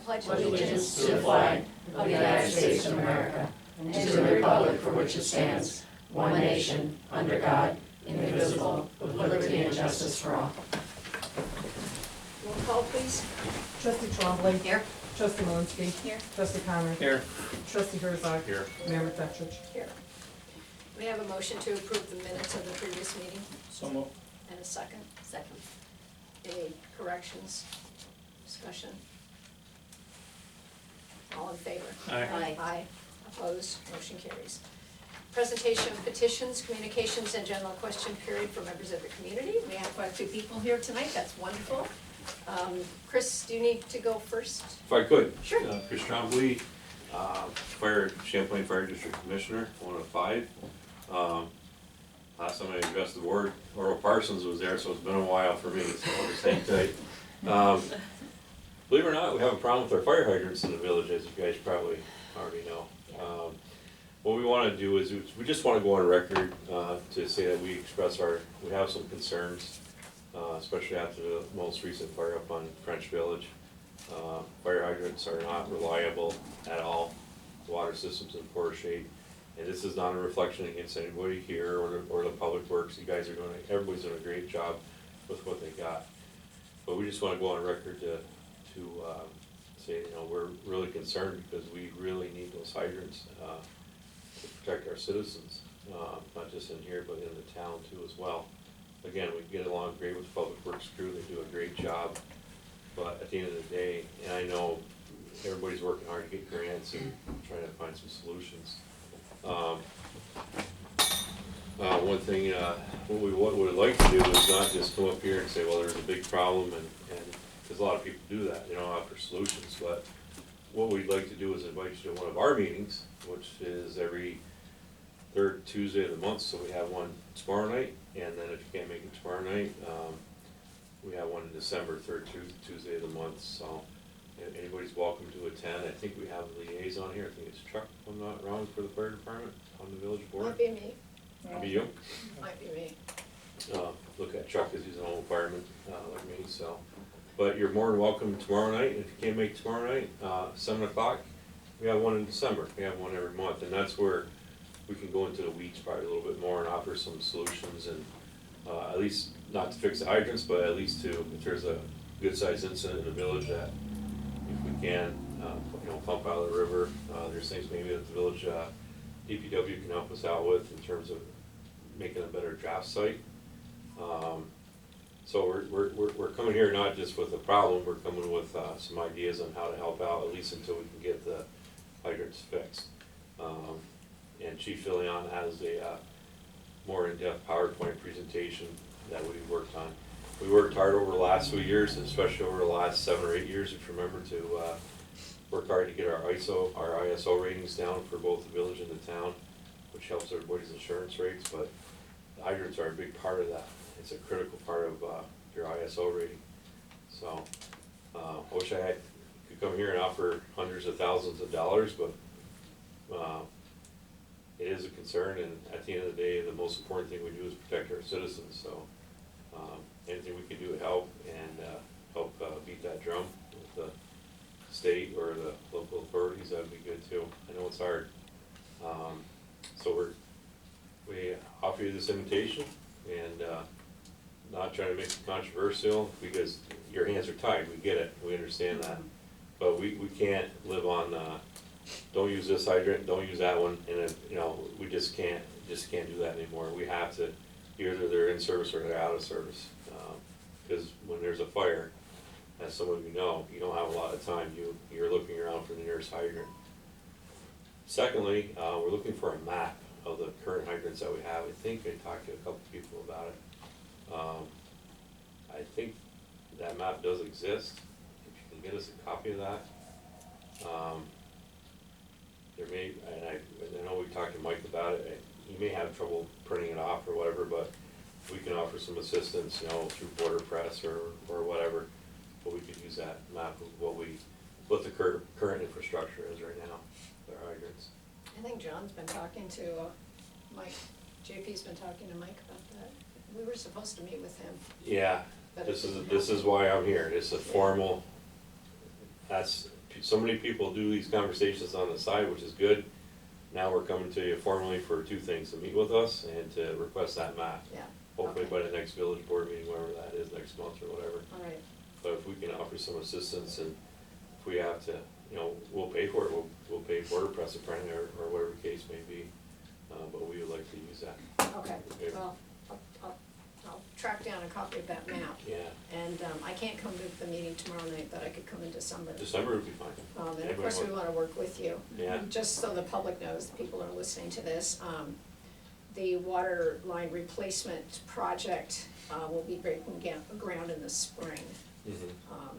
pledge allegiance to the flag of the United States of America and to the republic for which it stands, one nation, under God, indivisible, with liberty and justice for all. Roll call, please. Trustee Champlain. Here. Trustee Malinsky. Here. Trustee Connor. Here. Trustee Herzog. Here. Mayor McFetrich. Here. We have a motion to approve the minutes of the previous meeting So moved. and a second. Second. Any corrections, discussion? All in favor? Aye. Aye. Opposed? Motion carries. Presentation of petitions, communications, and general question period for members of the community. We have quite a few people here tonight. That's wonderful. Chris, do you need to go first? If I could. Sure. Chris Champlain, Champlain Fire District Commissioner, 105. Last time I addressed the board, Laurel Parsons was there, so it's been a while for me, so I'll just hang tight. Believe it or not, we have a problem with our fire hydrants in the village, as you guys probably already know. What we want to do is, we just want to go on record to say that we have some concerns, especially after the most recent fire up on French Village. Fire hydrants are not reliable at all. The water system's in poor shape. And this is not a reflection against anybody here or the public works. You guys are everybody's doing a great job with what they got. But we just want to go on record to say, we're really concerned because we really need those hydrants to protect our citizens, not just in here, but in the town too as well. Again, we get along great with the public works crew. They do a great job. But at the end of the day, and I know everybody's working hard to get grants and trying to find some solutions. One thing, what we would like to do is not just come up here and say, well, there's a big problem, and because a lot of people do that, they don't offer solutions, but what we'd like to do is invite you to one of our meetings, which is every third Tuesday of the month, so we have one tomorrow night, and then if you can't make it tomorrow night, we have one in December, third Tuesday of the month, so anybody's welcome to attend. I think we have a liaison here. I think it's Chuck, if I'm not wrong, for the fire department on the village board. Might be me. Might be you. Might be me. Look at Chuck, because he's an old fireman like me, so. But you're more than welcome tomorrow night. If you can't make tomorrow night, 7 o'clock, we have one in December. We have one every month, and that's where we can go into the weeds probably a little bit more and offer some solutions, and at least not to fix the hydrants, but at least to, if there's a good sized incident in the village, that if we can, pump out of the river, there's things maybe that the village DPW can help us out with in terms of making a better draft site. So we're coming here not just with a problem, we're coming with some ideas on how to help out, at least until we can get the hydrants fixed. And Chief Filion has a more in-depth PowerPoint presentation that we worked on. We worked hard over the last few years, and especially over the last 7 or 8 years, if you remember, to work hard to get our ISO ratings down for both the village and the town, which helps everybody's insurance rates, but the hydrants are a big part of that. It's a critical part of your ISO rating. So I wish I could come here and offer hundreds of thousands of dollars, but it is a concern, and at the end of the day, the most important thing we do is protect our citizens. So anything we can do to help and help beat that drum with the state or the local authorities, that would be good too. I know it's hard. So we offer you this invitation, and not trying to make it controversial, because your hands are tied. We get it, we understand that, but we can't live on don't use this hydrant, don't use that one, and we just can't do that anymore. We have to, either they're in service or they're out of service, because when there's a fire, as some of you know, you don't have a lot of time. You're looking around for the nearest hydrant. Secondly, we're looking for a map of the current hydrants that we have. I think I talked to a couple people about it. I think that map does exist. If you can get us a copy of that. There may, and I know we talked to Mike about it. He may have trouble printing it off or whatever, but we can offer some assistance, through border press or whatever. But we could use that map of what the current infrastructure is right now for hydrants. I think John's been talking to Mike. JP's been talking to Mike about that. We were supposed to meet with him. Yeah, but this is why I'm here. It's a formal. That's so many people do these conversations on the side, which is good. Now we're coming to you formally for two things, to meet with us and to request that map. Yeah, Hopefully okay. by the next village board meeting, wherever that is, next month or whatever. all right. But if we can offer some assistance, and if we have to, you know, we'll pay for it, we'll pay for it, press a print or whatever the case may be. But we would like to use that. Okay, well, I'll track down a copy of that map. Yeah, And I can't come to the meeting tomorrow night, but I could come in December. December would be fine. And of Anybody course, we want- wanna work with you. Yeah. Just so the public knows, the people are listening to this, the water line replacement project will be breaking ground in the spring.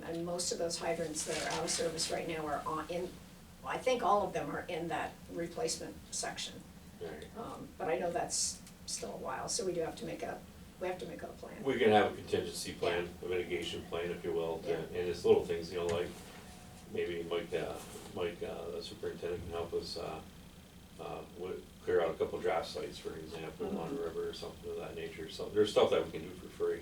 And most of those hydrants that are out of service right now are I think all of them are in that replacement section. Right. But I know that's still a while, so we have to make a plan. We can have a contingency plan, a mitigation plan, if you will, Yeah. and it's little things, you know, like maybe Mike, the superintendent can help us, clear out a couple draft sites, for example, on the river or something of that nature. So there's stuff that we can do for free.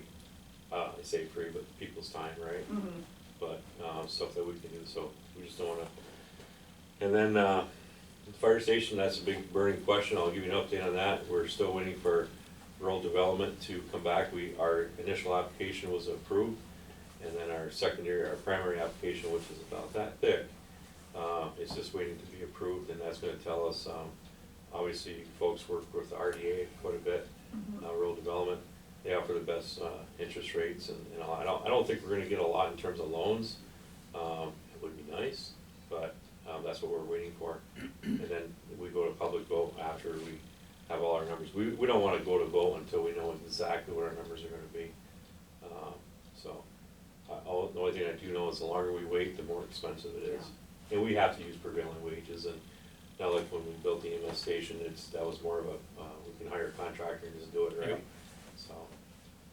I say free, but people's time, right? Mm-hmm. But, stuff that we can do, so we just don't wanna. And then, the fire station, that's a big burning question, I'll give you an update on that. We're still waiting for rural development to come back. Our initial application was approved, and then our primary application, which is about that thick, it's just waiting to be approved, and that's gonna tell us, obviously, folks work with RDA quite a bit, rural development. They offer the best, interest rates and all. I don't think we're gonna get a lot in terms of loans. It would be nice, but, that's what we're waiting for. And then we go to public vote after we have all our numbers. We don't wanna go to vote until we know exactly what our numbers are gonna be. The only thing I do know is the longer we wait, the more expensive it is. And we have to use prevailing wages, and not like when we built the EMS station, that was more of we can hire a contractor and just do it, right? Yep. So,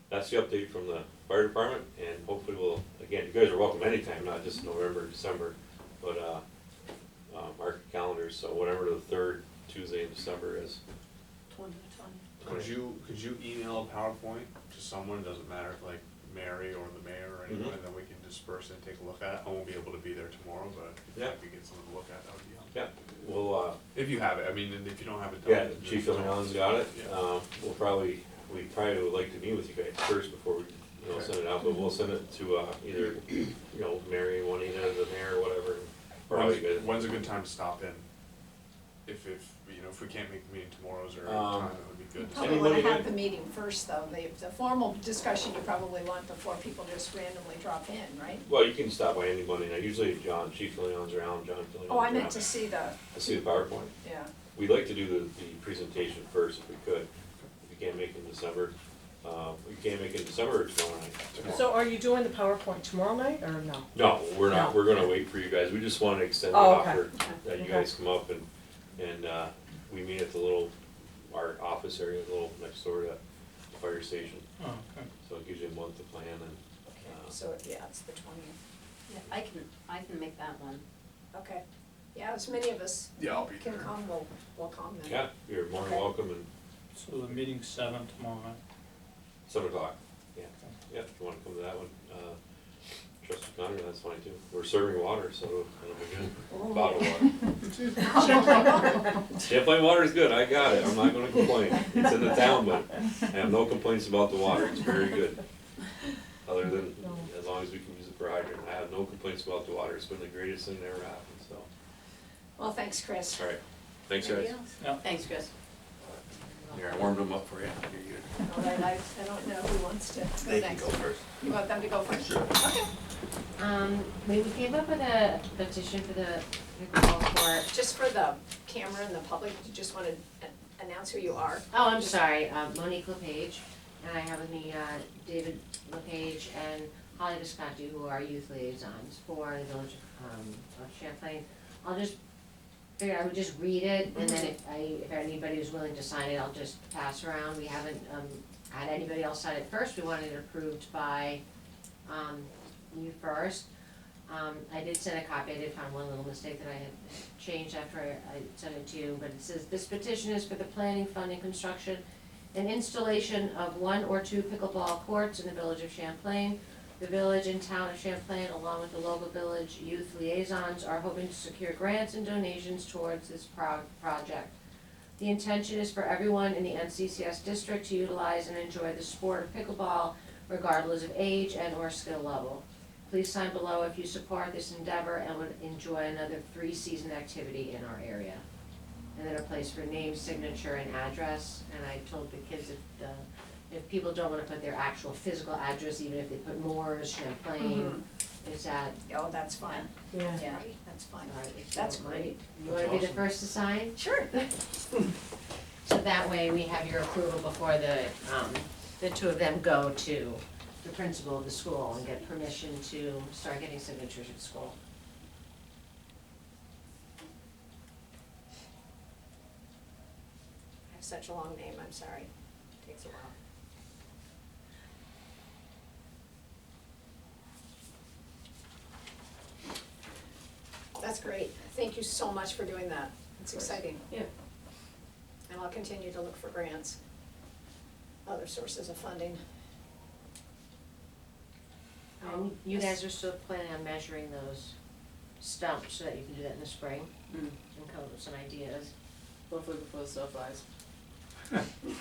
that's the update from the fire department, and hopefully again, you guys are welcome anytime, not just November, December, but, mark your calendars, so whatever the third Tuesday in December is. 2020. Could you email a PowerPoint to someone, doesn't matter if like Mary or the mayor or anyone, and then we can disperse it and take a look at it? I won't be able to be there tomorrow, but if Yeah. I could get someone to look at it, that would be helpful. Yeah, we'll, If you have it, I mean, and if you don't have it yeah, done. Chief Allen's got it. Yeah. We probably would like to meet with you guys first before we, Okay. send it out, but we'll send it to, either, Mary, Juanita, the mayor, or whatever, or how you guys. When's a good time to stop in? If we can't make the meeting tomorrow, is there a time that would be good? to Probably stop? wanna Anybody have good? the meeting first, though, the formal discussion you probably want before people just randomly drop in, right? Well, you can stop by any Monday night, usually Chief Leon's around, John Leon's Oh, I around. meant to see the, To see the PowerPoint. yeah, We'd like to do the presentation first if we could. If you can't make it in December, or tomorrow night. So are you doing the PowerPoint tomorrow night, or no? No, we're not, No. we're gonna wait for you guys, we just wanna extend the Oh, okay. offer, that you Okay. guys come up and, we meet at our office area, next door to the fire station. Oh, okay. So it gives you a month to plan and, so, yeah, it's the 20th. Yeah, I can make that one. Okay, yeah, as many of us Yeah, I'll be can there. come, we'll come then. yeah, you're more than Okay. welcome, and So the meeting's 7 tomorrow night. 7 o'clock, yeah, if you wanna come to that one, Trustee Connor, that's fine too. We're serving water, so it'll be good, bottled water. Champlain water is good, I got it, I'm not gonna complain, it's in the town, but I have no complaints about the water, it's very good. Other than, as long as we can use it for hydrant, I have no complaints about the water, it's been the greatest thing that ever happened, so. Well, thanks, Chris. Alright, thanks guys. Anybody else? Yeah. Thanks, Chris. Here, I warmed them up for you, you're good. All right, I don't know who wants to go next. first. You want them to go first? Sure. Okay, We came up with a petition for the pickleball court. just for the camera and the public, you just wanna announce who you are? Oh, I'm sorry, Monique LePage, and I have with me, David LePage and Holly Visconti, who are youth liaisons for the village of Champlain. I would just read it, and then if anybody was willing to sign it, I'll just pass around. We haven't, had anybody else sign it first, we wanted it approved by, you first. I did send a copy, I did find one little mistake that I had changed after I sent it to you, but it says, this petition is for the planning, funding, construction, and installation of 1 or 2 pickleball courts in the village of Champlain. The village and town of Champlain, along with the local village youth liaisons, are hoping to secure grants and donations towards this project. The intention is for everyone in the NCCS district to utilize and enjoy the sport of pickleball regardless of age and or skill level. Please sign below if you support this endeavor and would enjoy another 3-season activity in our area. And then a place for name, signature, and address, and I told the kids if people don't wanna put their actual physical address, even if they put Moore's, Champlain, is that, Oh, that's fine. Yeah. Yeah, that's fine. alright, if you That's don't mind. great. You wanna be the first to sign? Sure. So that way we have your approval before the two of them go to the principal of the school and get permission to start getting signatures at school. I have such a long name, I'm sorry. Takes a while. That's great. Thank you so much for doing that. It's exciting. Yeah. And I'll continue to look for grants, other sources of funding. And you guys are still planning on measuring those stumps so that you can do that in the spring and come up with some ideas. Hopefully before the snow flies.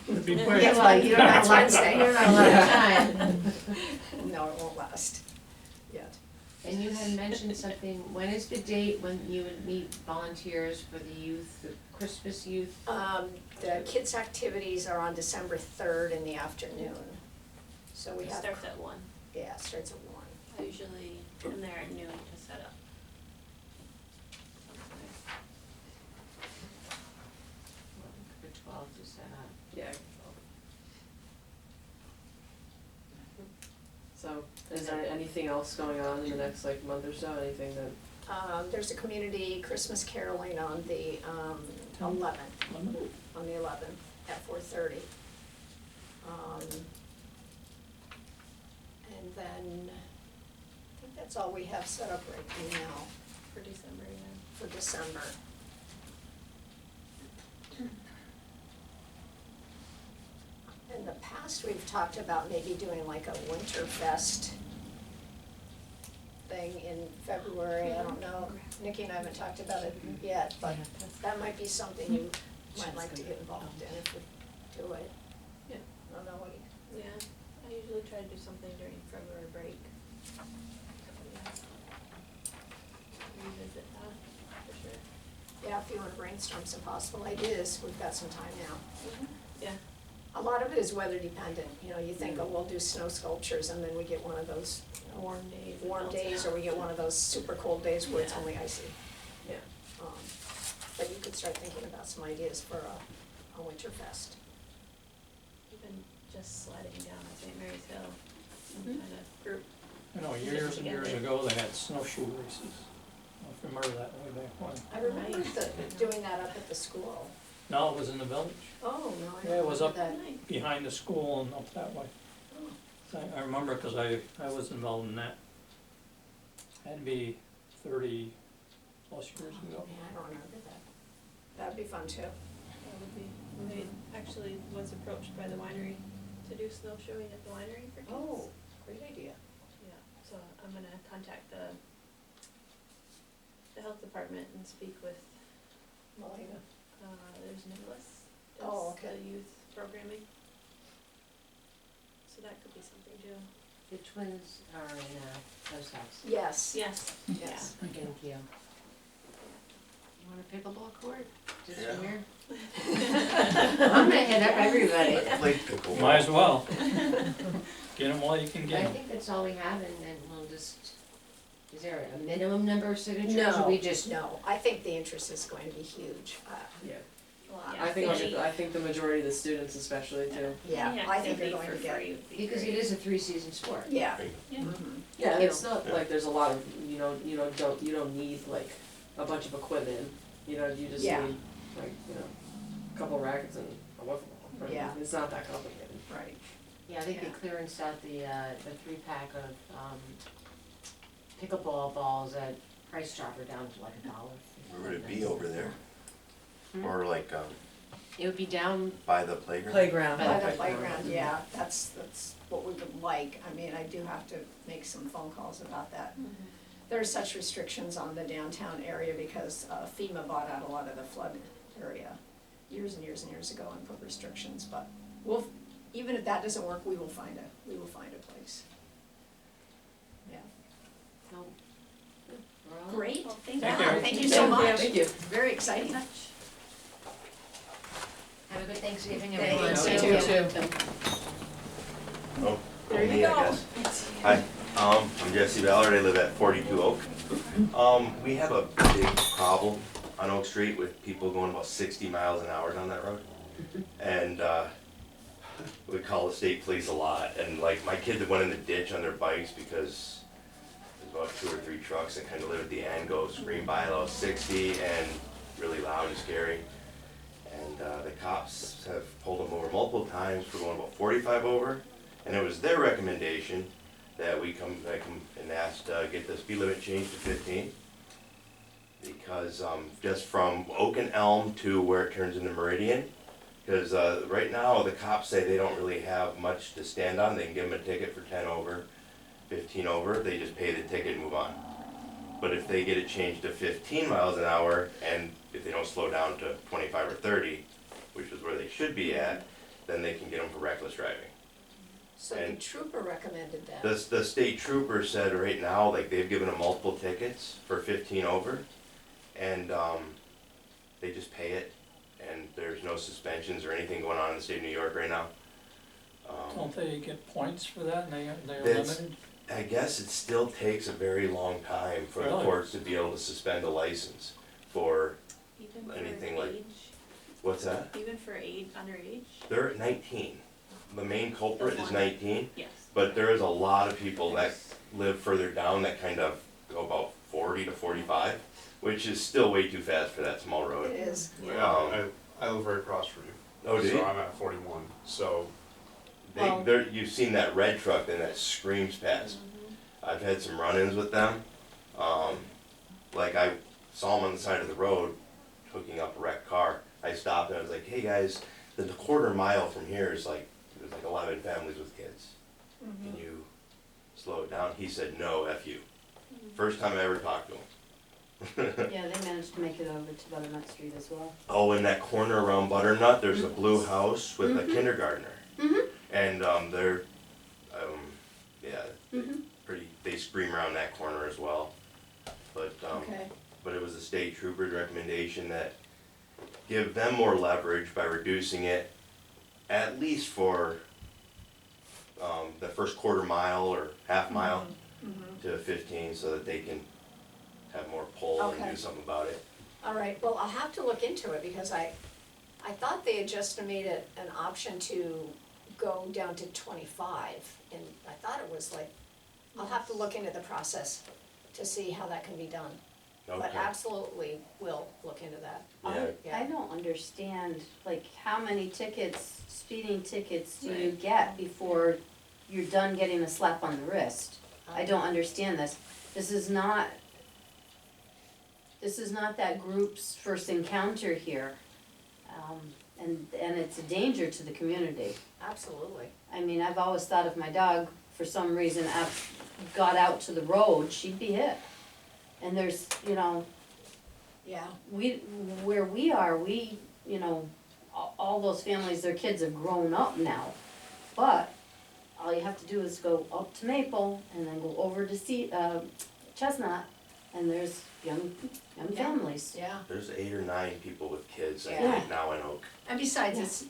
It'd be Yeah, quick. well, you don't have That's a lot, Wednesday. you don't have a lot of time. No, it won't last yet. And you had mentioned something, when is the date when you would meet volunteers for the youth, the Christmas youth? The kids' activities are on December 3rd in the afternoon. So we It have, starts at 1. yeah, it starts at 1. I usually am there at noon to set up. For 12 to set up. Yeah. So, is there anything else going on in the next like month or so, anything that? There's a community Christmas caroling on the 11th, on the 11th at 4:30. And then, I think that's all we have set up right now For December, yeah. for December. In the past, we've talked about maybe doing like a winter fest thing in February, I don't know. Nikki and I haven't talked about it yet, but that might be something you might like to get involved in if we do it. Yeah. I don't know what you, Yeah, I usually try to do something during February break. So, yeah. Revisit that, for sure. yeah, if you wanna brainstorm some possible ideas, we've got some time now. Yeah. A lot of it is weather dependent, you know, you think, oh, we'll do snow sculptures, and then we get one of those, you know, Warm days. warm days, or we get one of those super cold days where it's only icy. Yeah. But you could start thinking about some ideas for a winter fest. Even just sledding down at St. Mary's Hill, some kind of group. You know, years and years ago, they had snowshoe races. I don't remember that way back when. I remember doing that up at the school. No, it was in the village, Oh, no, I Yeah, it was remember up- that. Nice. behind the school and up that way. Oh. So I remember, cause I was involved in that. Had to be 30 plus years ago. Yeah, I don't remember that. That'd be fun too. That would be, I actually was approached by the winery to do snowshoeing at the winery for kids. Oh, great idea. Yeah, so I'm gonna contact the health department and speak with, Melina. there's Nicholas, Oh, does okay. the youth programming. So that could be something too. The twins are in those house. Yes. Yes. Yes. Thank you. You want a pickleball court? Just Yeah. from here? I'm gonna hit up everybody. I played pickleball. Might as well. Get them while you can I get them. think that's all we have, and then we'll just, is there a minimum number of signatures, No, or we just? no, I think the interest is going to be huge. Yeah. Well, I think, any- I think the majority of the students especially too. Yeah, any I think you're activity going for to get, free would be Because great. it is a 3-season sport. yeah. Yeah. Mhm. Yeah, you it's not like there's a lot of, you don't need like a bunch of equipment, you just Yeah. need like, a couple rackets and a wiffle ball. Right? Yeah. It's not that complicated. Right. Yeah, I think they Yeah. clearanced out the 3-pack of pickleball balls at Price Chopper down to like $1. Where would it be over there? Hmm? Or like, It would be down By the playground? Playground. By By the the playground, yeah, that's what we would like. I mean, I do have to make some phone calls about that. There are such restrictions on the downtown area because FEMA bought out a lot of the flood area years and years and years ago and put restrictions, but we'll, even if that doesn't work, we will find a place. Yeah. no. We're all- Great, thank Thank you, you. thank you so much. Thank you. Very exciting. Have a good Thanksgiving, Thank everyone. you. You too. Oh, There you me, I go. guess. Hi, I'm Jesse Ballard, I live at 42 Oak. We have a big problem on Oak Street with people going about 60 miles an hour down that road. And, we call the state police a lot, and like, my kid that went in the ditch on their bikes because there's about 2 or 3 trucks that kind of live at the end, go scream by low 60 and really loud and scary. And the cops have pulled them over multiple times for going about 45 over. And it was their recommendation that I come and ask, get the speed limit changed to 15. Because just from Oak and Elm to where it turns into Meridian, because right now the cops say they don't really have much to stand on. They can give them a ticket for 10 over, 15 over, they just pay the ticket and move on. But if they get it changed to 15 miles an hour, and if they don't slow down to 25 or 30, which is where they should be at, then they can get them for reckless driving. So the And- trooper recommended that. The state trooper said right now, like, they've given them multiple tickets for 15 over, and they just pay it, and there's no suspensions or anything going on in the state of New York right now. Don't they get points for that and they're That's- limited? I guess it still takes a very long time for the Really? courts to be able to suspend a license for, Even for Anything like- age, what's that? even for underage? They're at 19. The main culprit is 19, Yes. but there is a lot of people that live further down that kind of go about 40 to 45, which is still way too fast for that small It road. is. Yeah, I live right across from you. Oh, do you? So I'm at 41, so Well- You've seen that red truck and that screams past. I've had some run-ins with them. Like I saw them on the side of the road hooking up a wrecked car. I stopped and I was like, hey guys, the quarter mile from here is like, there's like 11 families with kids. Can you slow it down? He said, no, F you. First time I ever talked to him. Yeah, they managed to make it over to Butternut Street as well. Oh, in that corner around Butternut, there's a blue house with a kindergartner. Mhm. And they're, yeah, Mhm. they scream around that corner as well. But, Okay, but it was the state trooper's recommendation that give them more leverage by reducing it at least for the first quarter mile or half mile to 15 so that they can have more pull and Okay. do something about it. all right, well, I'll have to look into it because I thought they had just made it an option to go down to 25, and I thought it was like, I'll have to look into the process to see how that can be done. But Okay. absolutely will look into that. Yeah. I don't understand, like, how many tickets, speeding tickets do you get before you're done getting a slap on the wrist? I don't understand this. This is not that group's first encounter here. And it's a danger to the community. Absolutely. I mean, I've always thought if my dog, for some reason, got out to the road, she'd be hit. And there's, Yeah, where we are, all those families, their kids have grown up now. But all you have to do is go up to Maple and then go over to Chestnut, and there's young families. yeah. There's 8 or 9 people with kids I Yeah. think now in Oak. And besides,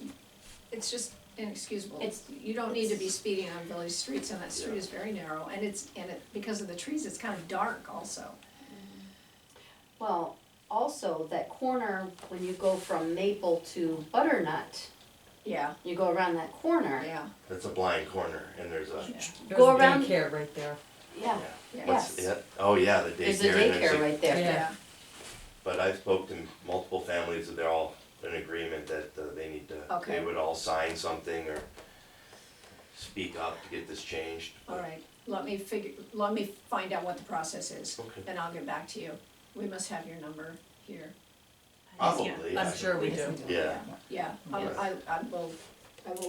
it's just inexcusable. You don't need to be speeding on village streets, and that street is very narrow, and because of the trees, it's kind of dark also. Well, also, that corner, when you go from Maple to Butternut, Yeah, you go around that corner. yeah, That's a blind corner and there's a, Go around- Daycare right there. Yeah, yeah. what's, yes. yeah, oh yeah, the daycare. There's a and there's daycare a- right there. Yeah, But I've spoke to multiple families that they're all in agreement that they need to, Okay. they would all sign something or speak up to get this changed. all right. Let me find out what the process is, Okay. and I'll get back to you. We must have your number here. Probably, I'm yeah. sure we do. Yeah. Yeah, Yeah. I will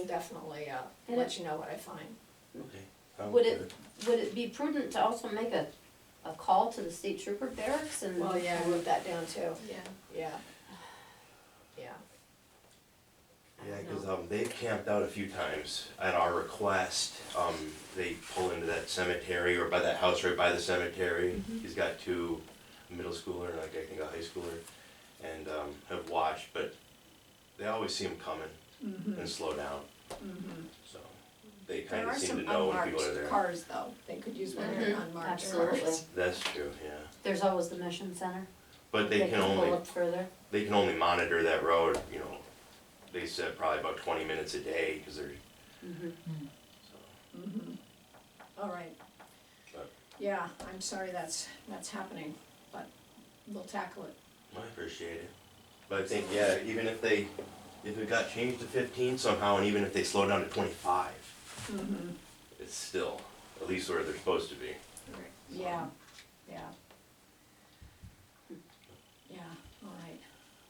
definitely, And let you know what I find. Okay. Sounds Would good. would it be prudent to also make a call to the state trooper barracks and? Well, yeah, I wrote that down too, Yeah. yeah. Yeah. Yeah, because they've camped out a few times at our request. They pull into that cemetery or by that house right by the cemetery. He's got two middle schooler and like I think a high schooler, and have watched, but they always see them coming and slow down. So they kind of seem to know when people are there. There are some unmarked cars though, they could use one of their Mhm, unmarked absolutely. cars. That's true, yeah. There's always the mission center. But they can only pull up further. monitor that road. You know, they said probably about 20 minutes a day because they're so. All right. But- Yeah, I'm sorry that's happening, but we'll tackle it. I appreciate it. But I think, yeah, even if it got changed to 15 somehow, and even if they slow down to 25, it's still at least where they're supposed to be. Yeah, yeah. Yeah, all right.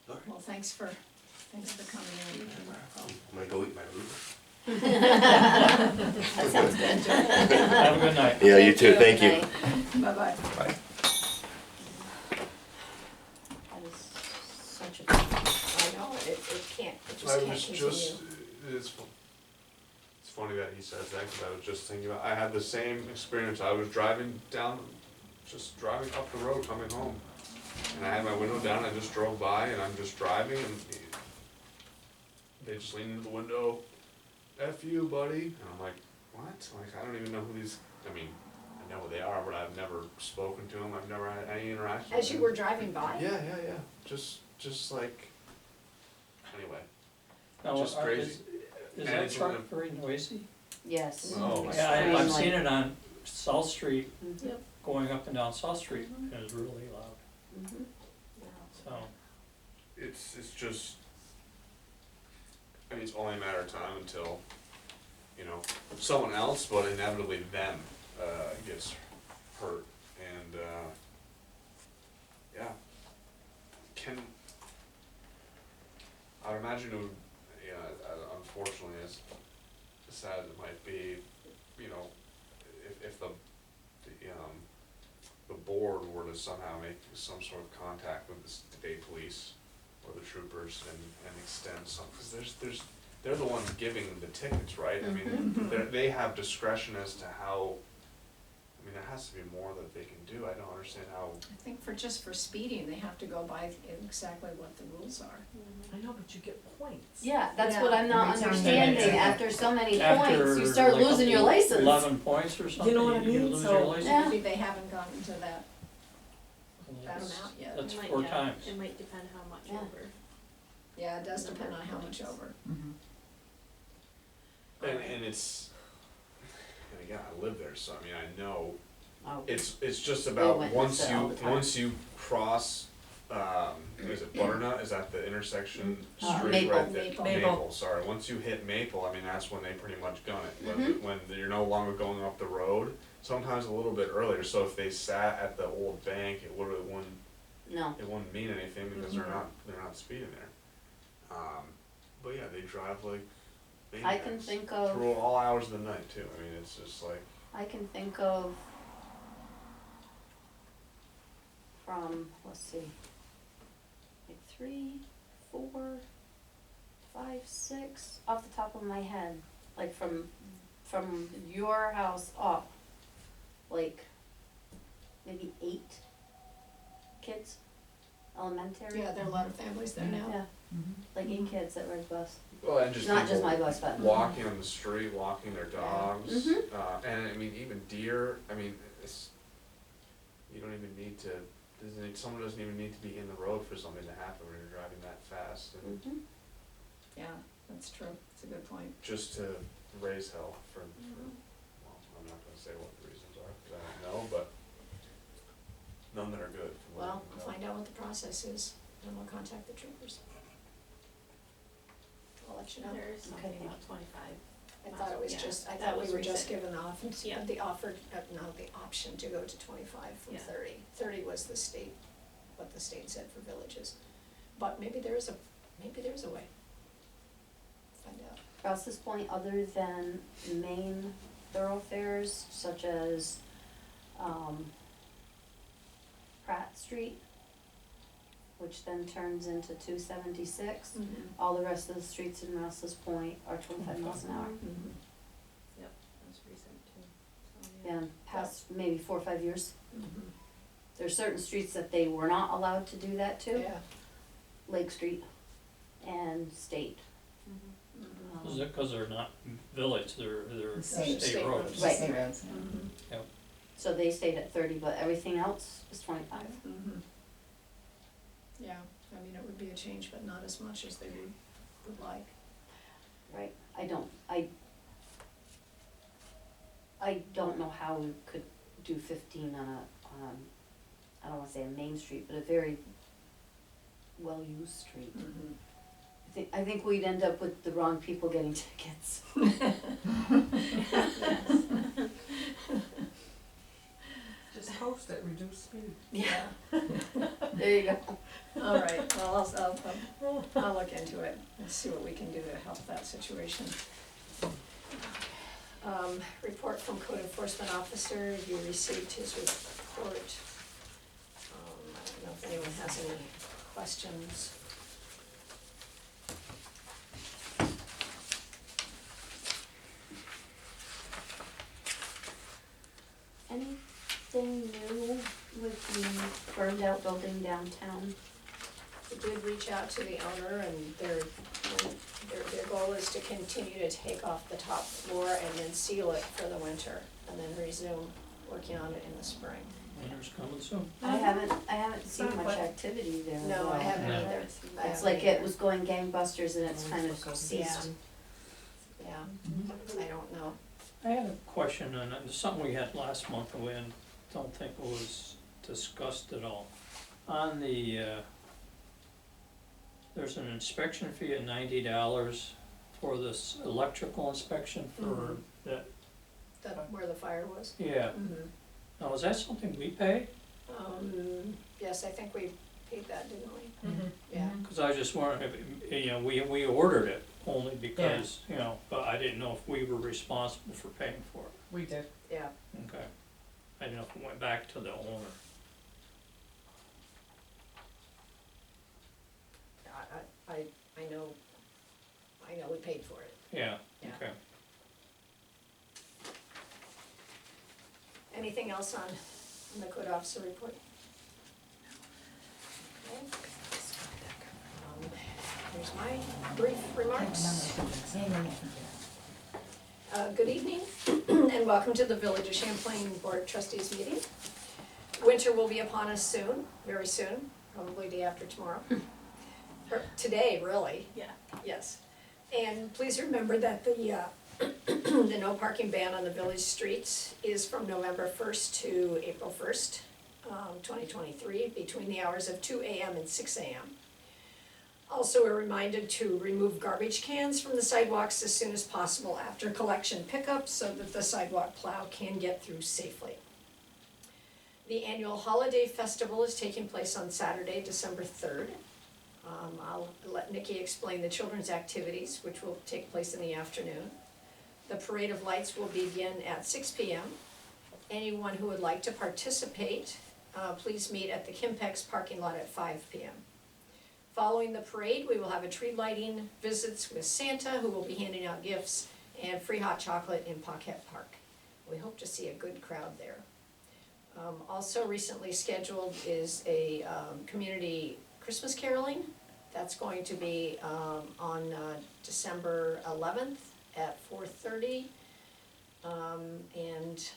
All right. Well, thanks for coming in. I'm gonna go eat my Reuben. That sounds good. Have a good night. Yeah, you too, thank you. Bye-bye. Bye. That is such a. I know, it can't, it just I can't was continue. just, it's funny that he says that, cause I was just thinking about, I had the same experience, I was driving up the road coming home. And I had my window down, I just drove by and I'm just driving and they just leaned into the window, F you, buddy, and I'm like, what? Like, I don't even know who these, I mean, I know who they are, but I've never spoken to them, I've never had any interaction with As you them. were driving by? Yeah, just like, anyway, Now, just crazy. Is And that it's truck in very noisy? Yes. Oh, It's Yeah, very I've like- seen it on South Street, Mhm, going up and down South Street, and it's really loud, mhm. so. it's just, I mean, it's only a matter of time until, you know, someone else, but inevitably them, gets hurt, and, yeah. I'd imagine it would, you know, unfortunately, as sad as it might be, you know, if the board were to somehow make some sort of contact with the state police or the troopers and extend some, cause they're the ones giving the tickets, right? I mean, they have discretion as to how, I mean, there has to be more that they can do, I don't understand how. I think just for speeding, they have to go by exactly what the rules are. I know, but you get points. Yeah, that's Yeah. what I'm not Every time understanding, they- after so many After points, you start like losing your license. 11 points or something, You know what I you mean? lose So- your license. Yeah. Maybe they haven't gotten to that That's- amount yet. That's It might, 4 yeah, times. It might depend how much Yeah. over. Yeah, it does depend on how much over. And it's, and again, I live there, so I mean, I know, Oh, it's just about witness once it all the time. once you cross, is it Butternut, is that the intersection street Maple. right there? Maple. Maple. Sorry, once you hit Maple, I mean, that's when they pretty much gun it, when you're no longer going up the road, sometimes a little bit earlier, so if they sat at the old bank, it wouldn't mean anything because they're not speeding there. But yeah, they drive like I can maniacs think of, through all hours of the night too, I mean, it's just like, I can think of from, let's see, like 3, 4, 5, 6, off the top of my head, like from your house up, like maybe 8 kids, elementary. Yeah, there are a lot of families there now. Yeah, like 8 kids that ride the bus, well, and just not just people my bus, but. walking on the street, walking their dogs, Mhm. and I mean, even deer, I mean, you don't even need to, someone doesn't even need to be in the road for something to happen when you're driving that fast, and Mhm. Yeah, that's true, it's a good point. just to raise hell for, well, I'm not gonna say what the reasons are, cause I don't know, but none that are good. from what I Well, can we'll tell. find out what the process is, and we'll contact the troopers. I'll let you know. There's something Okay. about 25. I thought it was Yeah, just, I that thought we was were just recent. given the offer, Yeah. the offer, no, the option to go to 25 from Yeah. 30. 30 was the state, what the state said for villages. but maybe there is a way. Find out. Rouse's Point, other than main thoroughfares such as, Pratt Street, which then turns into 276. All the rest of the streets in Rouse's Point are 25 miles an hour. Yep, that's recent too, so, And past maybe 4 or 5 years. Mhm. There's certain streets that they were not allowed to do that to, Yeah. Lake Street and State. Mhm. Is it 'cause they're not village, they're State state roads? roads. Right. State roads, yeah. Mhm. So they stayed at 30, but everything else is 25. Mhm. Yeah, I mean, it would be a change, but not as much as they would like. Right, I don't know how we could do 15 on a, I don't wanna say a main street, but a very well-used street. Mhm. I think we'd end up with the wrong people getting tickets. Just post it, reduce speed. Yeah. There you go. All right, well, I'll look into it and see what we can do to help that situation. Report from code enforcement officer, you received his report. I don't know if anyone has any questions. Anything new with the burned out building downtown? We did reach out to the owner and their goal is to continue to take off the top floor and then seal it for the winter and then resume working on it in the spring. Winter's coming soon. I haven't seen much But- activity there. No, I haven't No. either. I It's haven't like it either. was going gangbusters and it's kind of ceased. Yeah, I don't know. I had a question, and it's something we had last month, and we don't think it was discussed at all. On the, there's an inspection fee of $90 for this electrical inspection for Mhm. that, Where the fire was. yeah. Mhm. Now, is that something we pay? Yes, I think we paid that, didn't we? Mm-hmm. Yeah. Cause I was just wondering, if, you know, we ordered it only because, you know, but I didn't know if we were responsible for paying for it. We did. Yeah. Okay. I didn't know if it went back to the owner. I know we paid for it. Yeah, Yeah. okay. Anything else on the code officer report? Okay. Here's my brief remarks. Good evening, and welcome to the Village of Champlain Board of Trustees meeting. Winter will be upon us soon, very soon, probably day after tomorrow. Or today, really. Yeah. Yes. And please remember that the no parking ban on the village streets is from November 1st to April 1st, 2023, between the hours of 2 a.m. and 6 a.m. Also, we're reminded to remove garbage cans from the sidewalks as soon as possible after collection pickup so that the sidewalk plow can get through safely. The annual holiday festival is taking place on Saturday, December 3rd. I'll let Nikki explain the children's activities, which will take place in the afternoon. The parade of lights will begin at 6 p.m. Anyone who would like to participate, please meet at the Kimpex parking lot at 5 p.m. Following the parade, we will have a tree lighting, visits with Santa, who will be handing out gifts, and free hot chocolate in Paquette Park. We hope to see a good crowd there. Also recently scheduled is a community Christmas caroling. That's going to be on December 11th at 4:30. And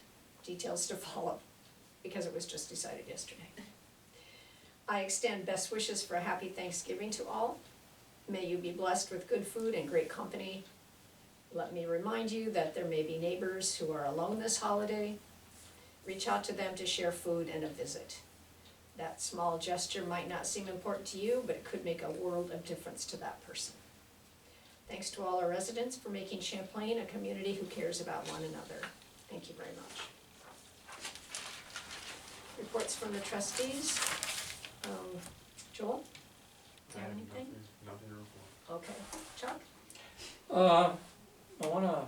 details to follow, because it was just decided yesterday. I extend best wishes for a happy Thanksgiving to all. May you be blessed with good food and great company. Let me remind you that there may be neighbors who are alone this holiday. Reach out to them to share food and a visit. That small gesture might not seem important to you, but it could make a world of difference to that person. Thanks to all our residents for making Champlain a community who cares about one another. Thank you very much. Reports from the trustees. Joel? I have anything? nothing to report. Okay, Chuck? I wanna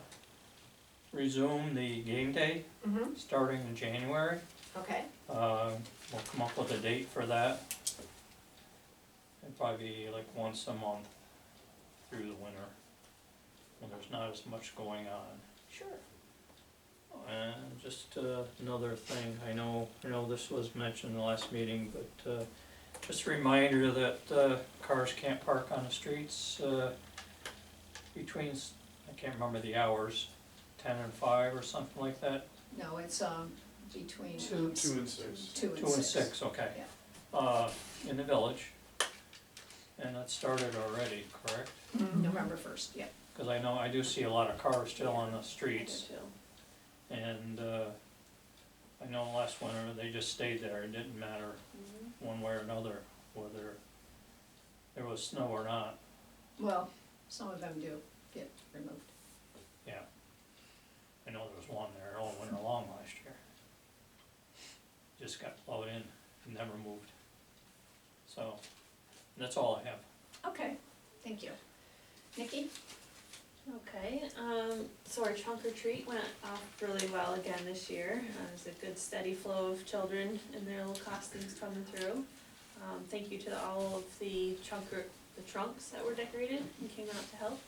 resume the game day, Mm-hmm. starting in January. Okay, We'll come up with a date for that. It'd probably be like once a month through the winter, when there's not as much going on. sure. And just another thing, I know this was mentioned in the last meeting, but just a reminder that cars can't park on the streets between, I can't remember the hours, 10 and 5 or something like that. No, it's, between. 2 and 6. 2 and 2 and 6, okay. In the village. And that started already, correct? November 1st, yeah. Because I know, I do see a lot of cars still on the I do streets. too. And I know last winter, they just stayed there, it didn't matter one way or another, whether there was snow or not. Well, some of them do get removed. Yeah. I know there was one there all winter long last year. Just got plowed in and never moved. So, that's all I have. Okay, thank you. Nikki? Okay, so our trunk or treat went off really well again this year. There's a good steady flow of children and their little costumes coming through. Thank you to all of the trunks that were decorated and came out to help.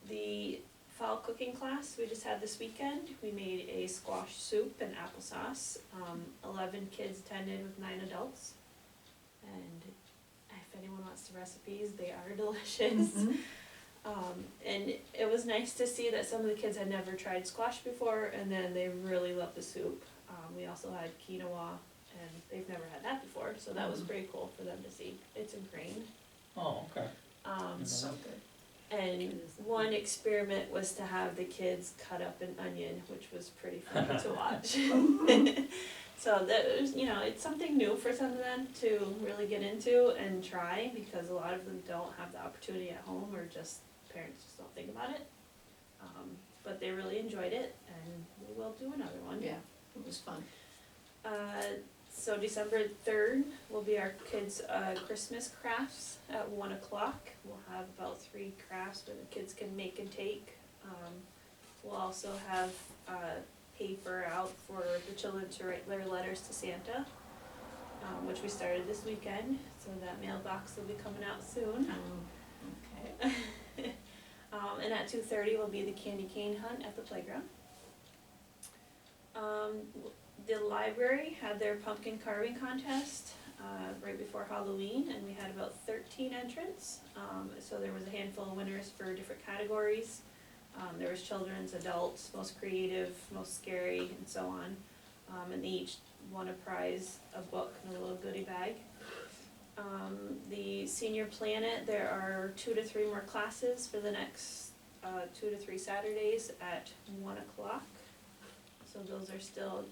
The fall cooking class we just had this weekend, we made a squash soup and applesauce. 11 kids attended with 9 adults. And if anyone wants the recipes, they are delicious. And it was nice to see that some of the kids had never tried squash before, and then they really loved the soup. We also had quinoa, and they've never had that before, so that was pretty cool for them to see. It's ingrained. Oh, okay. So good. And one experiment was to have the kids cut up an onion, which was pretty fun to watch. So that was, it's something new for some of them to really get into and try, because a lot of them don't have the opportunity at home, or just parents just don't think about it. But they really enjoyed it, and we will do another one. Yeah, it was fun. So December 3rd will be our kids' Christmas crafts at 1 o'clock. We'll have about 3 crafts where the kids can make and take. We'll also have paper out for the children to write their letters to Santa, which we started this weekend, so that mailbox will be coming out soon. Okay. And at 2:30 will be the candy cane hunt at the playground. The library had their pumpkin carving contest right before Halloween, and we had about 13 entrants. So there was a handful of winners for different categories. There was children's, adults, most creative, most scary, and so on. And they each won a prize, a book, and a little goodie bag. The senior planet, there are 2 to 3 more classes for the next 2 to 3 Saturdays at 1 o'clock. So those are still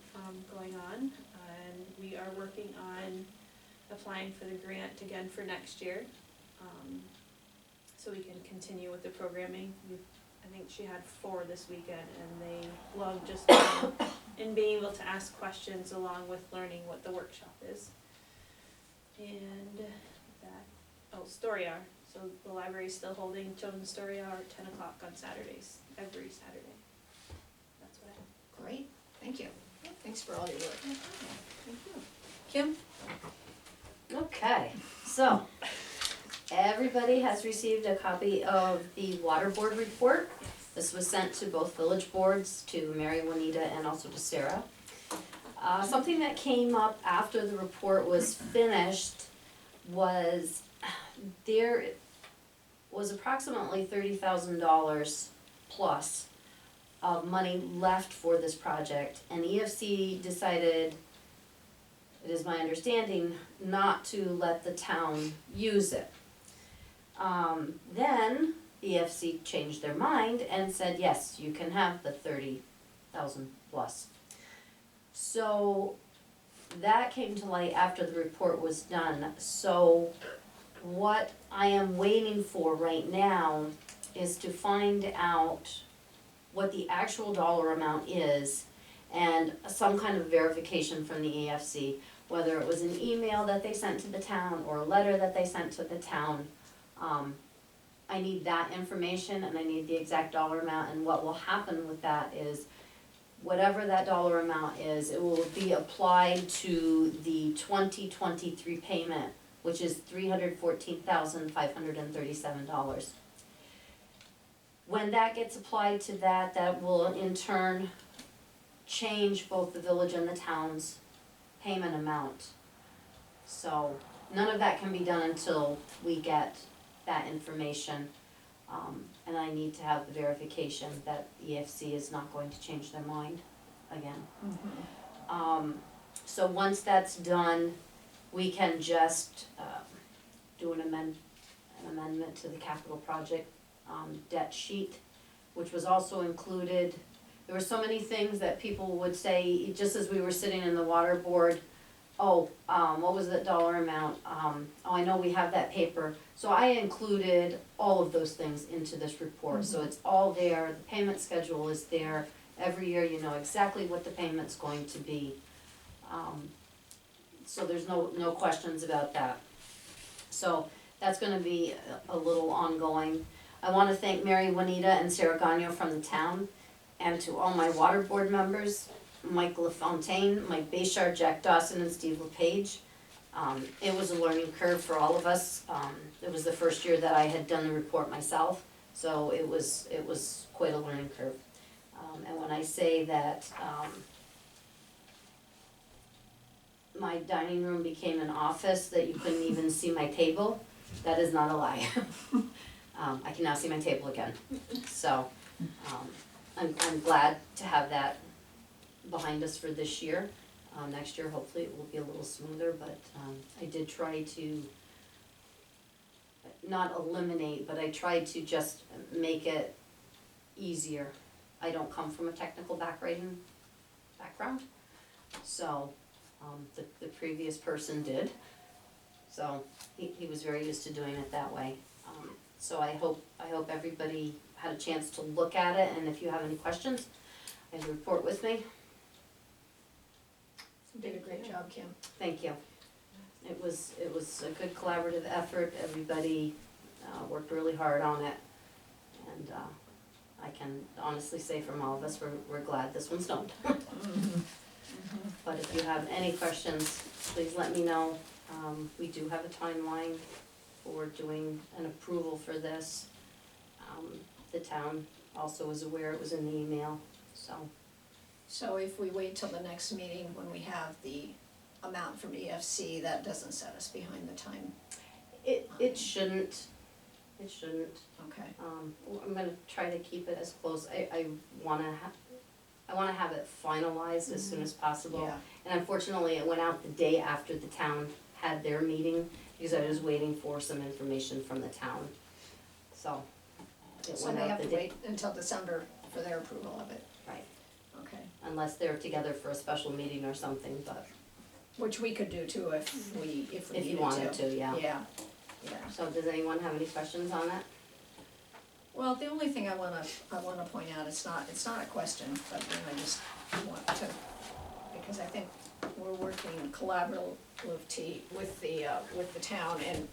going on, and we are working on applying for the grant again for next year, so we can continue with the programming. I think she had 4 this weekend, and they love just and being able to ask questions along with learning what the workshop is. And that, story hour. So the library is still holding children's story hour at 10 o'clock on Saturdays, every Saturday. That's what I have. Great, thank you. Thanks for all your work. Thank you. Kim? Okay, so, everybody has received a copy of the water board report. This was sent to both village boards, to Mary, Juanita, and also to Sarah. Something that came up after the report was finished was there was approximately $30,000 plus of money left for this project, and EFC decided, it is my understanding, not to let the town use it. Then EFC changed their mind and said, yes, you can have the 30,000 plus. So that came to light after the report was done. So what I am waiting for right now is to find out what the actual dollar amount is and some kind of verification from the EFC. whether it was an email that they sent to the town or a letter that they sent to the town. I need that information and I need the exact dollar amount, and what will happen with that is whatever that dollar amount is, it will be applied to the 2023 payment, which is $314,537. When that gets applied to that, that will in turn change both the village and the town's payment amount. So none of that can be done until we get that information. And I need to have the verification that EFC is not going to change their mind again. So once that's done, we can just do an amendment to the capital project debt sheet, which was also included. There were so many things that people would say, just as we were sitting in the water board, what was that dollar amount? I know we have that paper. So I included all of those things into this report, so it's all there, the payment schedule is there. Every year you know exactly what the payment's going to be. So there's no questions about that. So that's gonna be a little ongoing. I wanna thank Mary Juanita and Sarah Gagno from the town, and to all my water board members, Mike LaFontaine, Mike Bayshard, Jack Dawson, and Steve LePage. It was a learning curve for all of us. It was the first year that I had done the report myself, so it was quite a learning curve. And when I say that, my dining room became an office that you couldn't even see my table, that is not a lie. I can now see my table again, so, I'm glad to have that behind us for this year. Next year, hopefully it will be a little smoother, but, I did try to not eliminate, but I tried to just make it easier. I don't come from a technical background, so, the previous person did. So, he was very used to doing it that way. So I hope everybody had a chance to look at it, and if you have any questions, I have a report with me. You did a great job, Kim. Thank you. It was a good collaborative effort, everybody worked really hard on it. And I can honestly say from all of us, we're glad this one's done. But if you have any questions, please let me know. We do have a timeline for doing an approval for this. The town also was aware, it was in the email, so. So if we wait till the next meeting when we have the amount from EFC, that doesn't set us behind the time? It shouldn't, Okay. I'm gonna try to keep it as close, I wanna have it finalized as soon as possible. Yeah. And unfortunately, it went out the day after the town had their meeting, because I was waiting for some information from the town, so. It So went they out have the to day, wait until December for their approval of it? Right. Okay. unless they're together for a special meeting or something, but Which we could do too if we needed to. if you wanted to, yeah. Yeah, yeah. So does anyone have any questions on that? Well, the only thing I wanna point out, it's not a question, but then I just want to, because I think we're working collaboratively with the town, and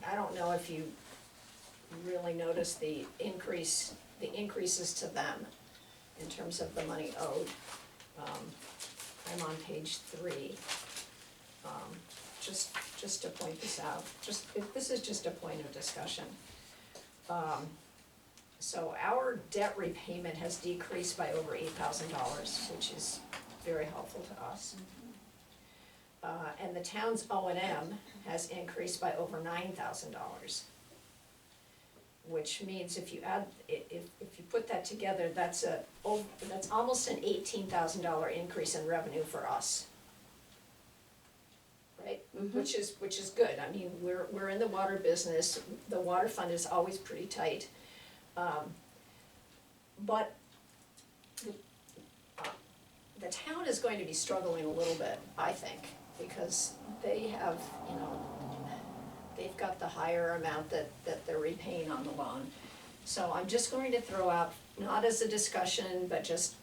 I don't know if you really noticed the increases to them in terms of the money owed. I'm on page 3. Just to point this out, this is just a point of discussion. So our debt repayment has decreased by over $8,000, which is very helpful to us. And the town's O&M has increased by over $9,000. Which means if you add, if you put that together, that's almost an $18,000 increase in revenue for us. Right? Mhm. Which is good. I mean, we're in the water business, the water fund is always pretty tight. But the town is going to be struggling a little bit, I think, because they have, they've got the higher amount that they're repaying on the loan. So I'm just going to throw out, not as a discussion, but just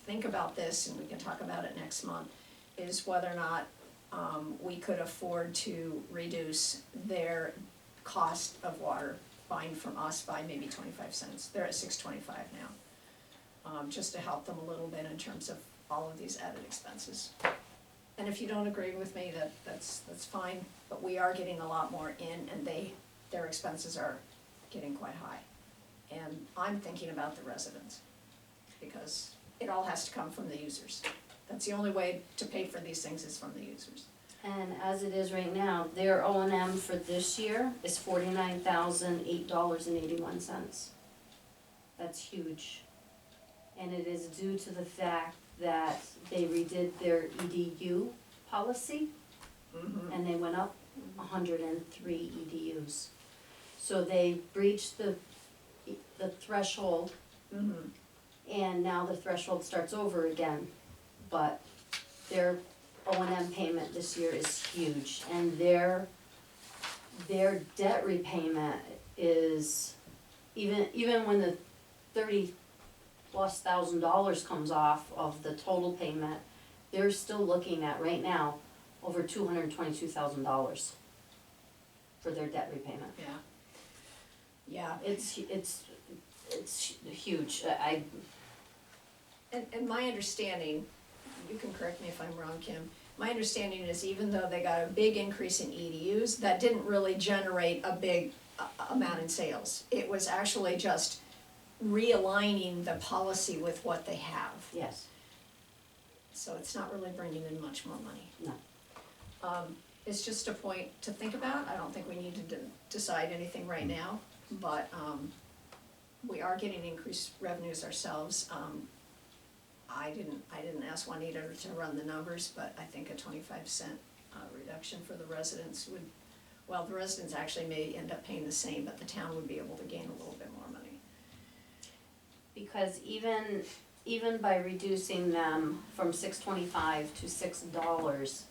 think about this, and we can talk about it next month, is whether or not we could afford to reduce their cost of water buying from us by maybe 25 cents. They're at $6.25 now. Just to help them a little bit in terms of all of these added expenses. And if you don't agree with me, that's fine, but we are getting a lot more in, and their expenses are getting quite high. And I'm thinking about the residents, because it all has to come from the users. That's the only way to pay for these things is from the users. And as it is right now, their O and M for this year is $49,008.81. That's huge. And it is due to the fact that they redid their EDU policy, and they went up 103 EDUs. So they breached the threshold, and now the threshold starts over again. But their O and M payment this year is huge, and their debt repayment is, even when the $30,000+ comes off of the total payment, they're still looking at right now over $222,000 for their debt repayment. Yeah. Yeah, It's huge. and my understanding, you can correct me if I'm wrong, Kim, my understanding is even though they got a big increase in EDUs, that didn't really generate a big amount in sales. It was actually just realigning the policy with what they have. Yes. So it's not really bringing in much more money. No. It's just a point to think about. I don't think we need to decide anything right now, but, we are getting increased revenues ourselves. I didn't ask Juanita to run the numbers, but I think a 25-cent reduction for the residents would, well, the residents actually may end up paying the same, but the town would be able to gain a little bit more money. Because even by reducing them from $6.25 to $6,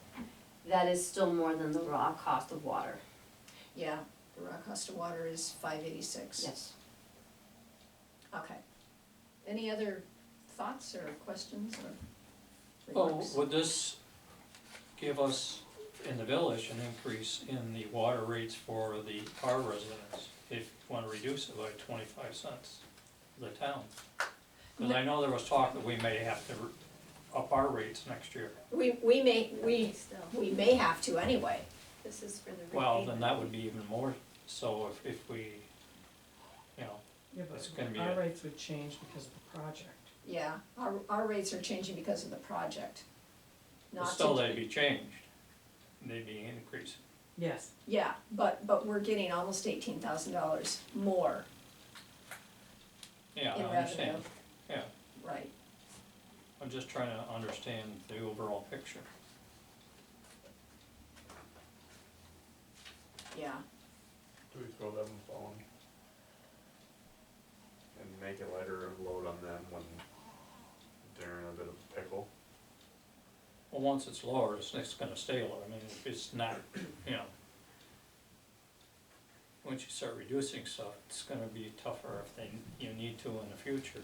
that is still more than the raw cost of water. Yeah, the raw cost of water is $5.86. Yes. Okay. Any other thoughts or questions or Oh, remarks? would this give us in the village an increase in the water rates for our residents if you wanna reduce it by 25 cents, the town? Cause I know there was talk that we may have to up our rates next year. We may have to anyway. This is for the Well, repayment. then that would be even more so if we, you know, Yeah, It's gonna but be our a- rates would change because of the project. Yeah, our rates are changing because of the project. but Not still to, they'd be changed. They'd be increasing. Yes, yeah, but we're getting almost $18,000 more Yeah, in I revenue. understand. Yeah, Right. I'm just trying to understand the overall picture. Yeah. Do we throw them a phone? And make it lighter of load on them when they're in a bit of a pickle? Well, once it's lower, it's gonna stay low. I mean, if it's not, you know, once you start reducing stuff, it's gonna be tougher if you need to in the future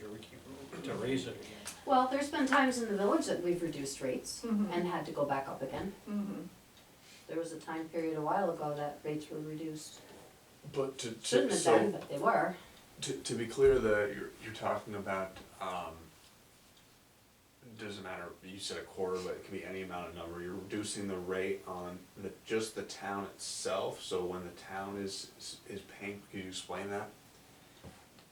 to raise it again. Well, there's been times in the village that we've reduced rates Mhm. and had to go back up again. Mm-hmm. There was a time period a while ago that rates were reduced. But Shouldn't have been, but they were. To be clear, you're talking about, doesn't matter, you said a quarter, but it can be any amount of number, you're reducing the rate on just the town itself, so when the town is paying, could you explain that?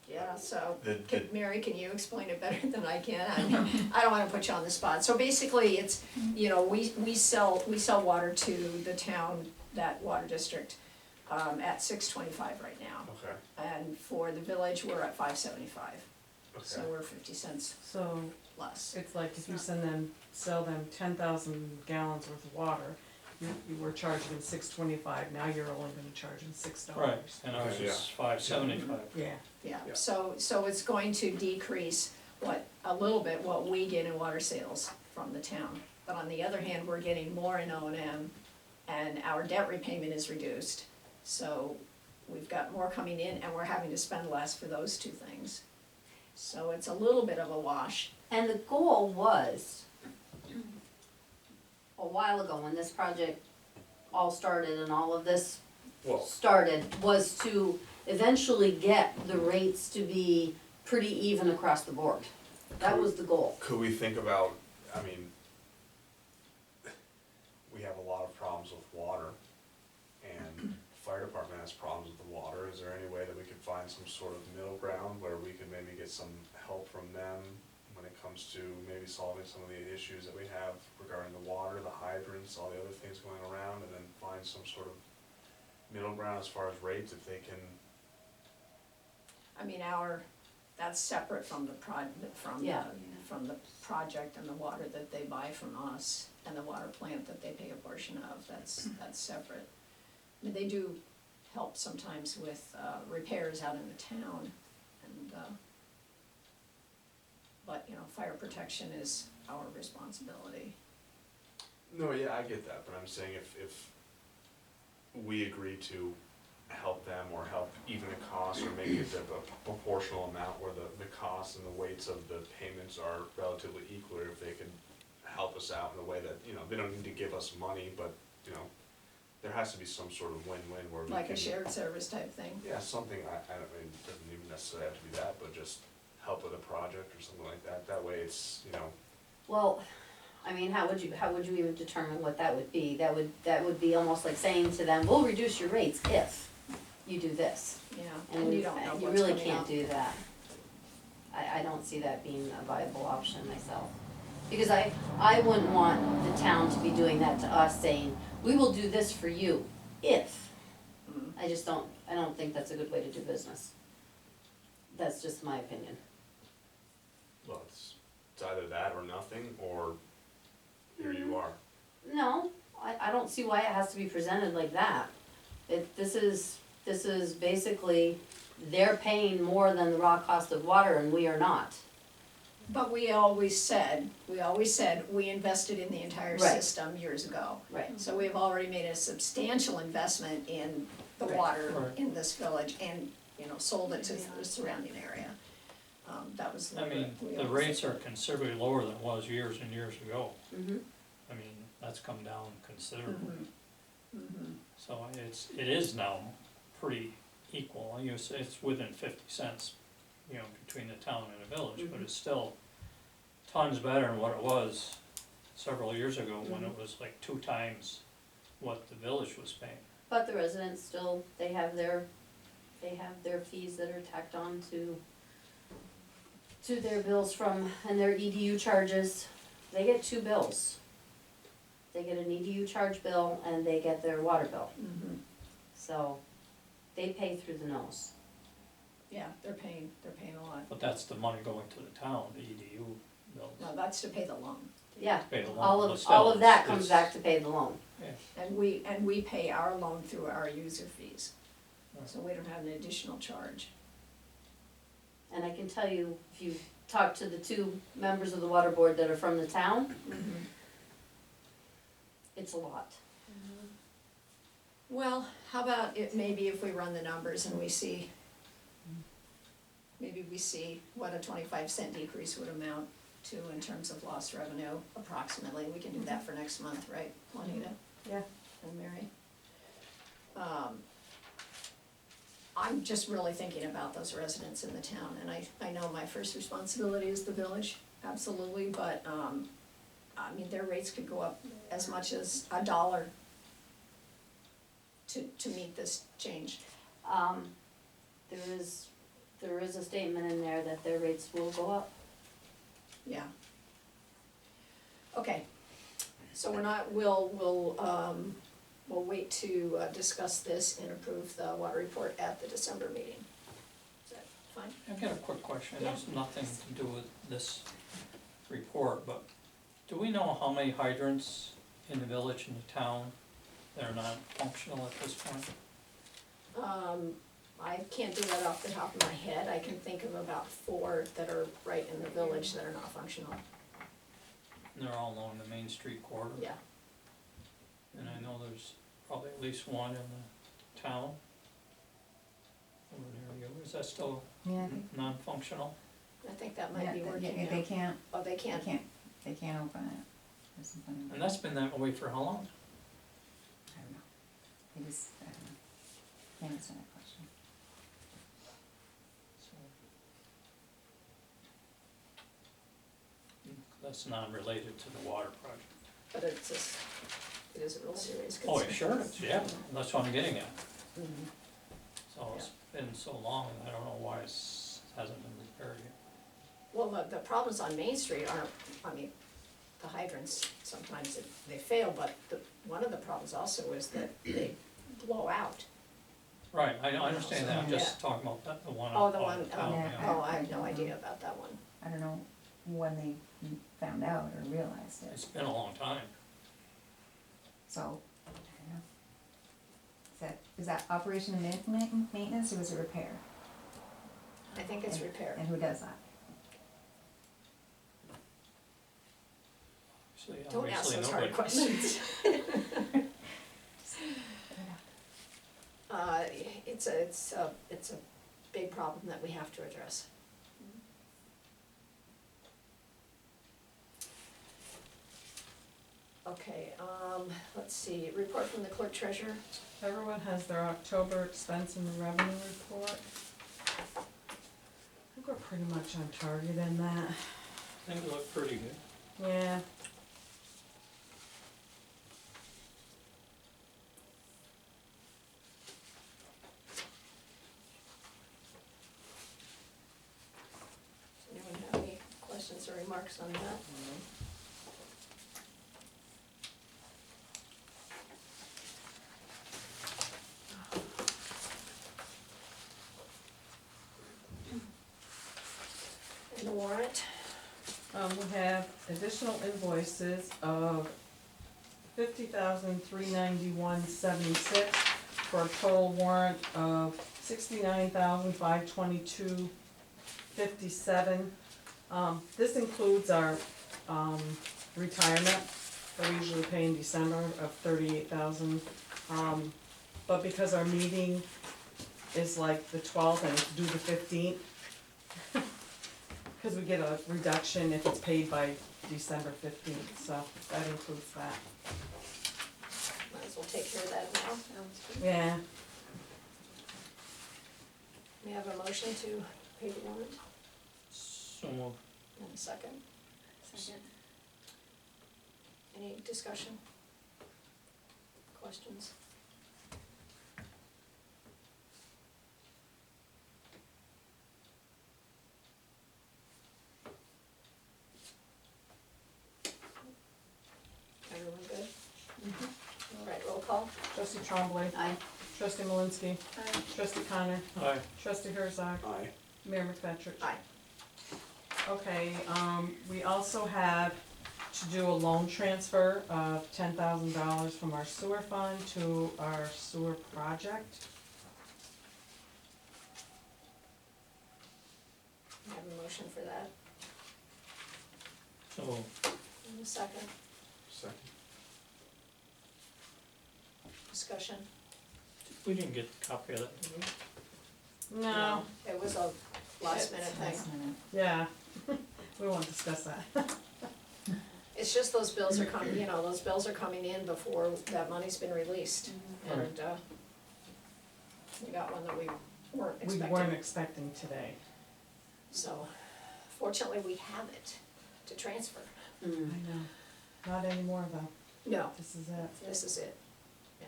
Yeah, so, The- Mary, can you explain it better than I can? I mean, I don't wanna put you on the spot. So basically, it's, you know, we sell water to the town, that water district, at $6.25 right now. Okay, And for the village, we're at $5.75, so okay, we're 50 cents so less. it's like if you sell them 10,000 gallons worth of water, you were charging them $6.25, now you're only gonna charge them $6. Right, and ours Okay, is $5.75. Yeah, Yeah, Yeah. so it's going to decrease a little bit what we get in water sales from the town. But on the other hand, we're getting more in O&M, and our debt repayment is reduced. So we've got more coming in, and we're having to spend less for those two things. So it's a little bit of a wash. And the goal was a while ago, when this project all started and all of this Well, started, was to eventually get the rates to be pretty even across the board. That was the goal. could we think about, I mean, we have a lot of problems with water, and fire department has problems with the water. Is there any way that we could find some sort of middle ground where we could maybe get some help from them when it comes to maybe solving some of the issues that we have regarding the water, the hydrants, all the other things going around, and then find some sort of middle ground as far as rates, if they can, I mean, that's separate from the Yeah. from the project and the water that they buy from us and the water plant that they pay a portion of, that's separate. I mean, they do help sometimes with, repairs out in the town and, but, you know, fire protection is our responsibility. no, yeah, I get that, but I'm saying if we agree to help them or help even the cost or make it a proportional amount where the costs and the weights of the payments are relatively equal, or if they can help us out in a way that, you know, they don't need to give us money, but, you know, there has to be some sort of win-win where we can. Like a shared service type thing. Yeah, something, I don't mean, it doesn't even necessarily have to be that, but just help with a project or something like that, that way it's, you know, Well, I mean, how would you even determine what that would be? That would be almost like saying to them, we'll reduce your rates if you do this. Yeah, And and you we- don't know what's you coming up. really can't do that. I don't see that being a viable option myself. Because I wouldn't want the town to be doing that to us, saying, we will do this for you, if. Mm. I don't think that's a good way to do business. That's just my opinion. well, it's either that or nothing, or here you are. No, I don't see why it has to be presented like that. This is basically, they're paying more than the raw cost of water and we are not. But we always said, we invested in the entire Right. system years ago. Right. So we've already made a substantial investment in the Right. water Right. in this village and, you know, sold it to the surrounding area. That was the. I mean, we the always rates said. are considerably lower than it was years and years ago. Mm-hmm. I mean, that's come down considerably. Mhm. Mhm. So it is now pretty equal. You say it's within 50 cents, you know, between the town and the village, but Mhm. it's still tons better than what it was several years ago when it was like 2 times what the village was paying. But the residents still, they have their fees that are tacked on to their bills and their EDU charges. They get 2 bills. They get an EDU charge bill and they get their water bill. Mhm. So they pay through the nose. Yeah, they're paying a lot. But that's the money going to the town, the EDU bills. No, that's to pay the loan. Yeah, Pay the loan, all but of still, that it's- comes it's- back to pay the loan. And we pay our loan through our user fees. Right. So we don't have an additional charge. And I can tell you, if you talk to the 2 members of the water board that are from the town, it's a lot. Well, how about it, maybe if we run the numbers and we see, maybe we see what a 25-cent decrease would amount to in terms of lost revenue approximately. We can do that for next month, right, Juanita? Yeah. And Mary? I'm just really thinking about those residents in the town, and I know my first responsibility is the village, absolutely, but, I mean, their rates could go up as much as $1 to meet this change. There is a statement in there that their rates will go up. Yeah. Okay, so we'll wait to discuss this and approve the water report at the December meeting. Is that fine? I've got a quick question, Yeah. it's nothing to do with this report, but do we know how many hydrants in the village and the town that are not functional at this point? I can't do that off the top of my head. I can think of about 4 that are right in the village that are not functional. And they're all along the Main Street corridor? Yeah. And I know there's probably at least one in the town. Over near you, is that still Yeah, non-functional? I think that might be yeah, working they now. can't, Oh, they they can't? can't open it. or something. And that's been that way for how long? I don't know. It was, I don't know. Can't answer that question. So. That's non-related to the water project. But it's just, it is a real serious Oh, concern. sure, it's, yeah, that's what I'm getting at. Mhm. So it's been so long, and I don't know why it's, hasn't been repaired yet. Well, the problems on Main Street aren't, I mean, the hydrants, sometimes they fail, but one of the problems also is that they blow out. Right, I understand that, I'm just talking about that, the one Oh, on the one, town, yeah. yeah. oh, I have no idea about that one. I don't know when they found out or realized it, It's been a long time. so, I don't know. Is that operation and maintenance, or was it repair? I think it's repair. And who does that? Don't ask Obviously those nobody. hard questions. It's a big problem that we have to address. Okay, let's see, report from the clerk treasurer. Everyone has their October expense and revenue report. I think we're pretty much on target in that, I think it looked pretty good. yeah. Does anyone have any questions or remarks on that? And the warrant? We have additional invoices of $50,391.76 for a total warrant of $69,522.57. This includes our, retirement that we usually pay in December of $38,000. But because our meeting is like the 12th and it's due the 15th, because we get a reduction if it's paid by December 15th, so that includes that. Might as well take care of that now. Yeah, May I have a motion to pay the warrant? So moved. And a second? Second. Any discussion? Questions? Everyone good? All right, roll call. trustee Trombley, Aye. trustee Malinsky, trustee Connor, Aye. trustee Herzog, Aye. Mayor McFetrich. Aye. Okay, we also have to do a loan transfer of $10,000 from our sewer fund to our sewer project. I have a motion for that. So moved. And a second. Second. Discussion? We didn't get a copy of that, did we? No, It was a last minute thing. Last minute. yeah, we won't discuss that. It's just those bills are coming, those bills are coming in before that money's been released. And, we got one that we weren't We weren't expecting. expecting today. So fortunately, we have it to transfer. I know, not anymore though, No, this is it, this is it. Yeah.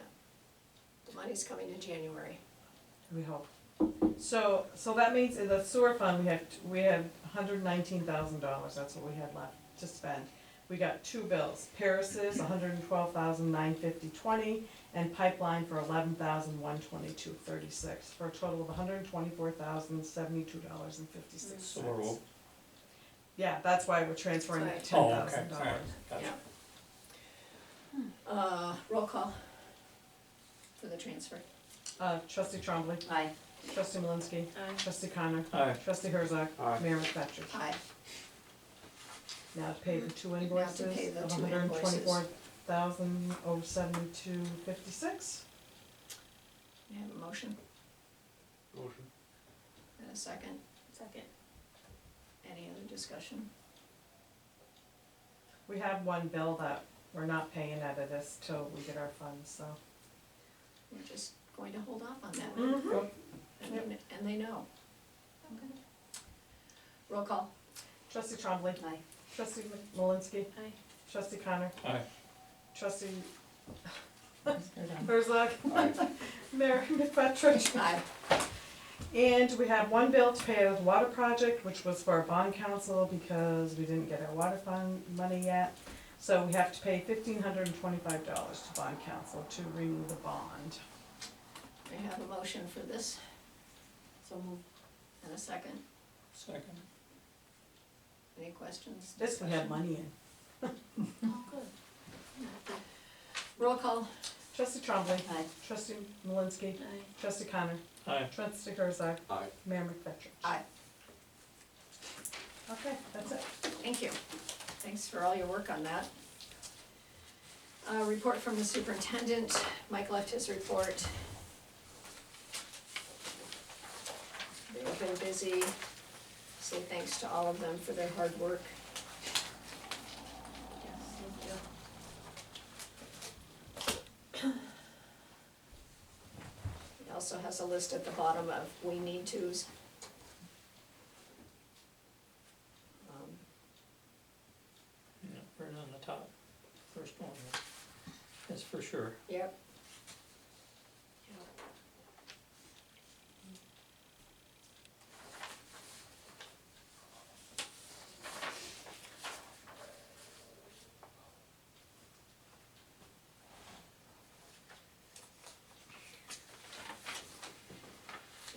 The money's coming in January. we hope. So that means in the sewer fund, we have $119,000, that's what we had left to spend. We got two bills, Paris's $112,950.20 and pipeline for $11,122.36 for a total of $124,072.56. So we're, Yeah, that's why we're transferring Right. $10,000. oh, okay, alright, gotcha. Yeah. Roll call for the transfer. Trustee Trombley, Aye. trustee Malinsky, trustee Connor, Aye. trustee Herzog, Aye. Mayor McFetrich. Aye. Now to pay the two invoices of pay the two invoices. $124,072.56. May I have a motion Motion. and a second? Second. Any other discussion? We have one bill that we're not paying out of this till we get our funds, so. We're just going to hold off on that, Mhm. and they know. Okay. Roll call. Trustee Trombley. Aye. Trustee Malinsky. Aye. Trustee Connor. Aye. Trustee Go down. Herzog. Aye. Mayor McFetrich. Aye. And we have one bill to pay out of the water project, which was for our bond council because we didn't get our water fund money yet. So we have to pay $1,525 to bond council to renew the bond. I have a motion for this, So move. and a second. Second. Any questions? This we have discussion? money in. Oh, good. Roll call. Trustee Trombley. Aye. Trustee Malinsky. Aye. Trustee Connor. Aye. Trustee Herzog. Aye. Mayor McFetrich. Aye. Okay, that's it. Thank you. Thanks for all your work on that. Report from the superintendent. Mike left his report. They've been busy. Say thanks to all of them for their hard work. He also has a list at the bottom of we need tos. Yeah, right on the top, first one, that's for sure. Yep.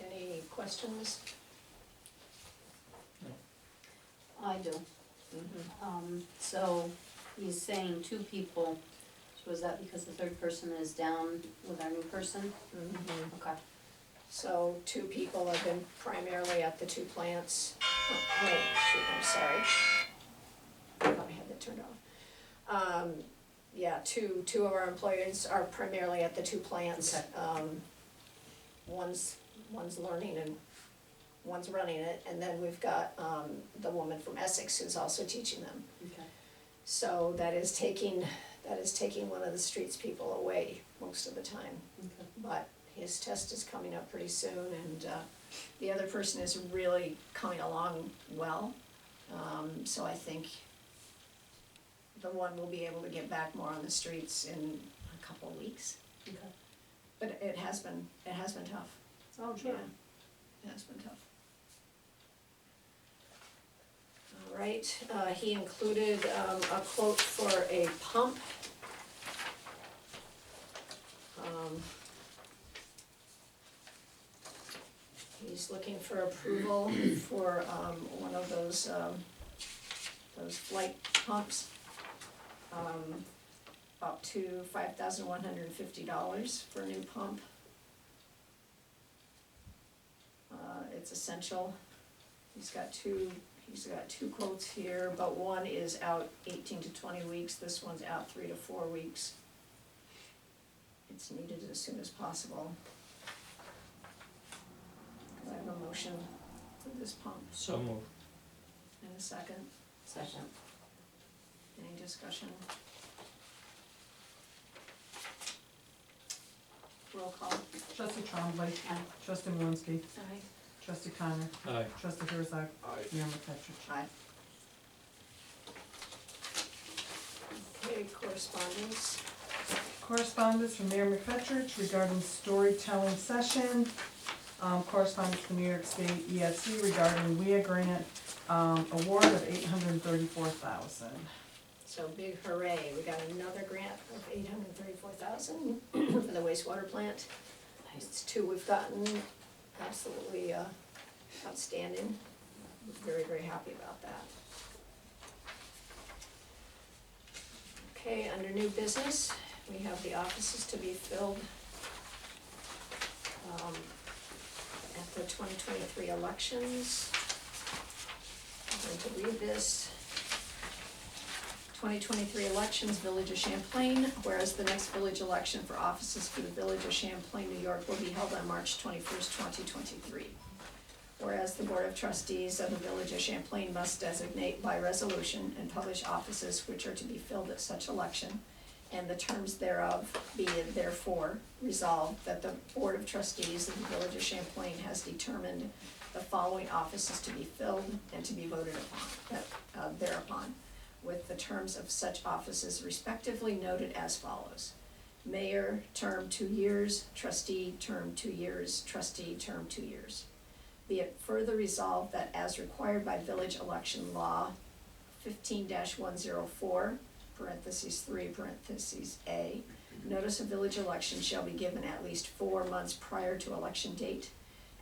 Any questions? I do. So he's saying two people, so is that because the third person is down with our new person? Okay. So two people have been primarily at the two plants. Oh, shoot, I'm sorry. I thought I had that turned off. Yeah, two of our employees are primarily at the two plants. Okay. One's learning and one's running it, and then we've got, the woman from Essex who's also teaching them. Okay. So that is taking one of the streets people away most of the time. Okay. But his test is coming up pretty soon, and the other person is really coming along well. So I think the one will be able to get back more on the streets in a couple of weeks. Okay. But it has been tough. Oh, Yeah, it has been tough. All right, he included a quote for a pump. He's looking for approval for one of those flight pumps. Up to $5,150 for a new pump. It's essential. He's got two quotes here, but one is out 18 to 20 weeks, this one's out 3 to 4 weeks. It's needed as soon as possible. Do I have a motion for this pump? So move. And a second? Second. Any discussion? Roll call. Trustee Trombley. Aye. Trustee Malinsky. Aye. Trustee Connor. Aye. Trustee Herzog. Aye. Mayor McFetrich. Aye. Okay, correspondence. Correspondence from Mayor McFetrich regarding storytelling session. Correspondence from New York State ESC regarding WIA grant, award of $834,000. So big hooray, we got another grant of $834,000 for the wastewater plant. It's two we've gotten, absolutely outstanding. Very, very happy about that. Okay, under new business, we have the offices to be filled at the 2023 elections. I'm going to read this. 2023 elections, Village of Champlain, whereas the next village election for offices for the Village of Champlain, New York will be held on March 21st, 2023. Whereas the Board of Trustees of the Village of Champlain must designate by resolution and publish offices which are to be filled at such election, and the terms thereof, be it therefore resolved that the Board of Trustees of the Village of Champlain has determined the following offices to be filled and to be voted upon, thereupon, with the terms of such offices respectively noted as follows. Mayor, term 2 years, trustee, term 2 years, trustee, term 2 years. Be it further resolved that as required by village election law 15-104, parentheses 3, parentheses A, notice of village election shall be given at least 4 months prior to election date,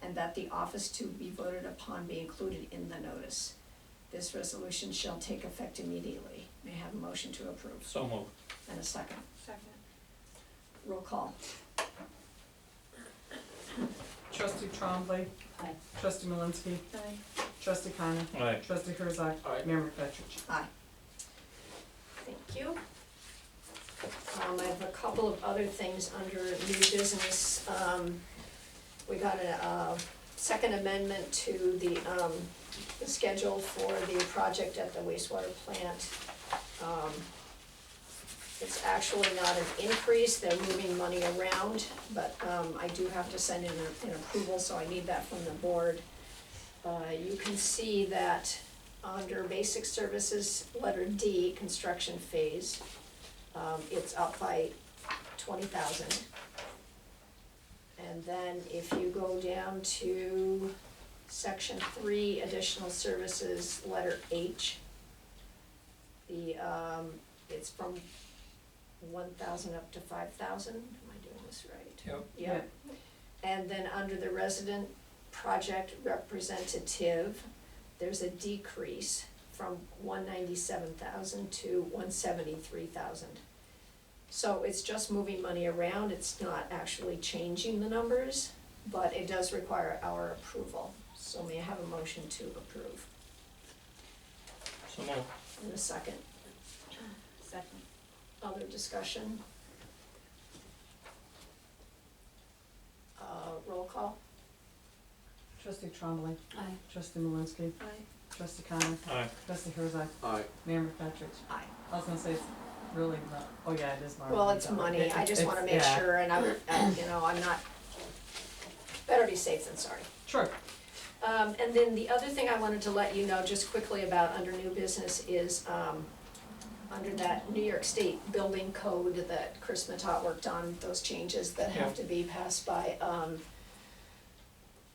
and that the office to be voted upon be included in the notice. This resolution shall take effect immediately. May I have a motion to approve? So moved. And a second. Second. Roll call. Trustee Trombley. Aye. Trustee Malinsky. Aye. Trustee Connor. Aye. Trustee Herzog. Aye. Mayor McFetrich. Aye. Thank you. I have a couple of other things under new business. We got a second amendment to the schedule for the project at the wastewater plant. It's actually not an increase, they're moving money around, but I do have to send in an approval, so I need that from the board. You can see that under basic services, letter D, construction phase, it's up by 20,000. And then if you go down to section 3, additional services, letter H, the, it's from 1,000 up to 5,000, am I doing this right? Yep. Yep. And then under the resident project representative, there's a decrease from 197,000 to 173,000. So it's just moving money around, it's not actually changing the numbers, but it does require our approval. So may I have a motion to approve? So moved. In a second. Second. Other discussion? Roll call? Trustee Trombley. Aye. Trustee Malinsky. Aye. Trustee Connor. Aye. Trustee Herzog. Aye. Mayor McFetrich. Aye. I was gonna say it's really not, oh yeah, it is Marvin. Well, it's money, I just wanna make sure, and I'm, you know, I'm not, better be safe than sorry. Sure. And then the other thing I wanted to let you know just quickly about under new business is, under that New York State building code that Chris Matot worked on, those changes that have to be passed by,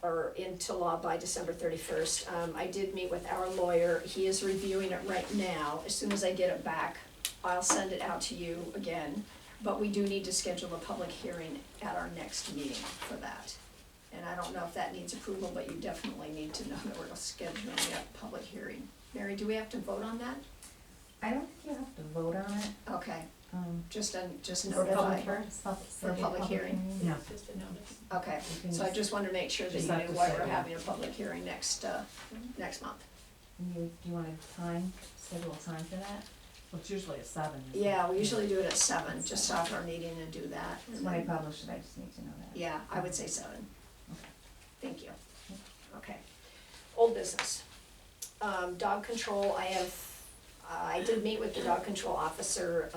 or into law by December 31st. I did meet with our lawyer, he is reviewing it right now. As soon as I get it back, I'll send it out to you again. But we do need to schedule a public hearing at our next meeting for that. And I don't know if that needs approval, but you definitely need to know that we're scheduling a public hearing. Mary, do we have to vote on that? I don't think you have to vote on it. Okay, just Just notify. public For a public hearing? Yeah. Just a notice. Okay, so I just wanted to make sure that Just you have knew to why say we're that. having a public hearing next month. And do you want a time, schedule a time for that? Well, it's usually at 7. isn't it? Yeah, we usually do it at 7, just stop our meeting and do that. So when I publish it, I just need to know that. Yeah, I would say 7. Okay. Thank you. Okay. Old business. Dog control, I did meet with the dog control officer.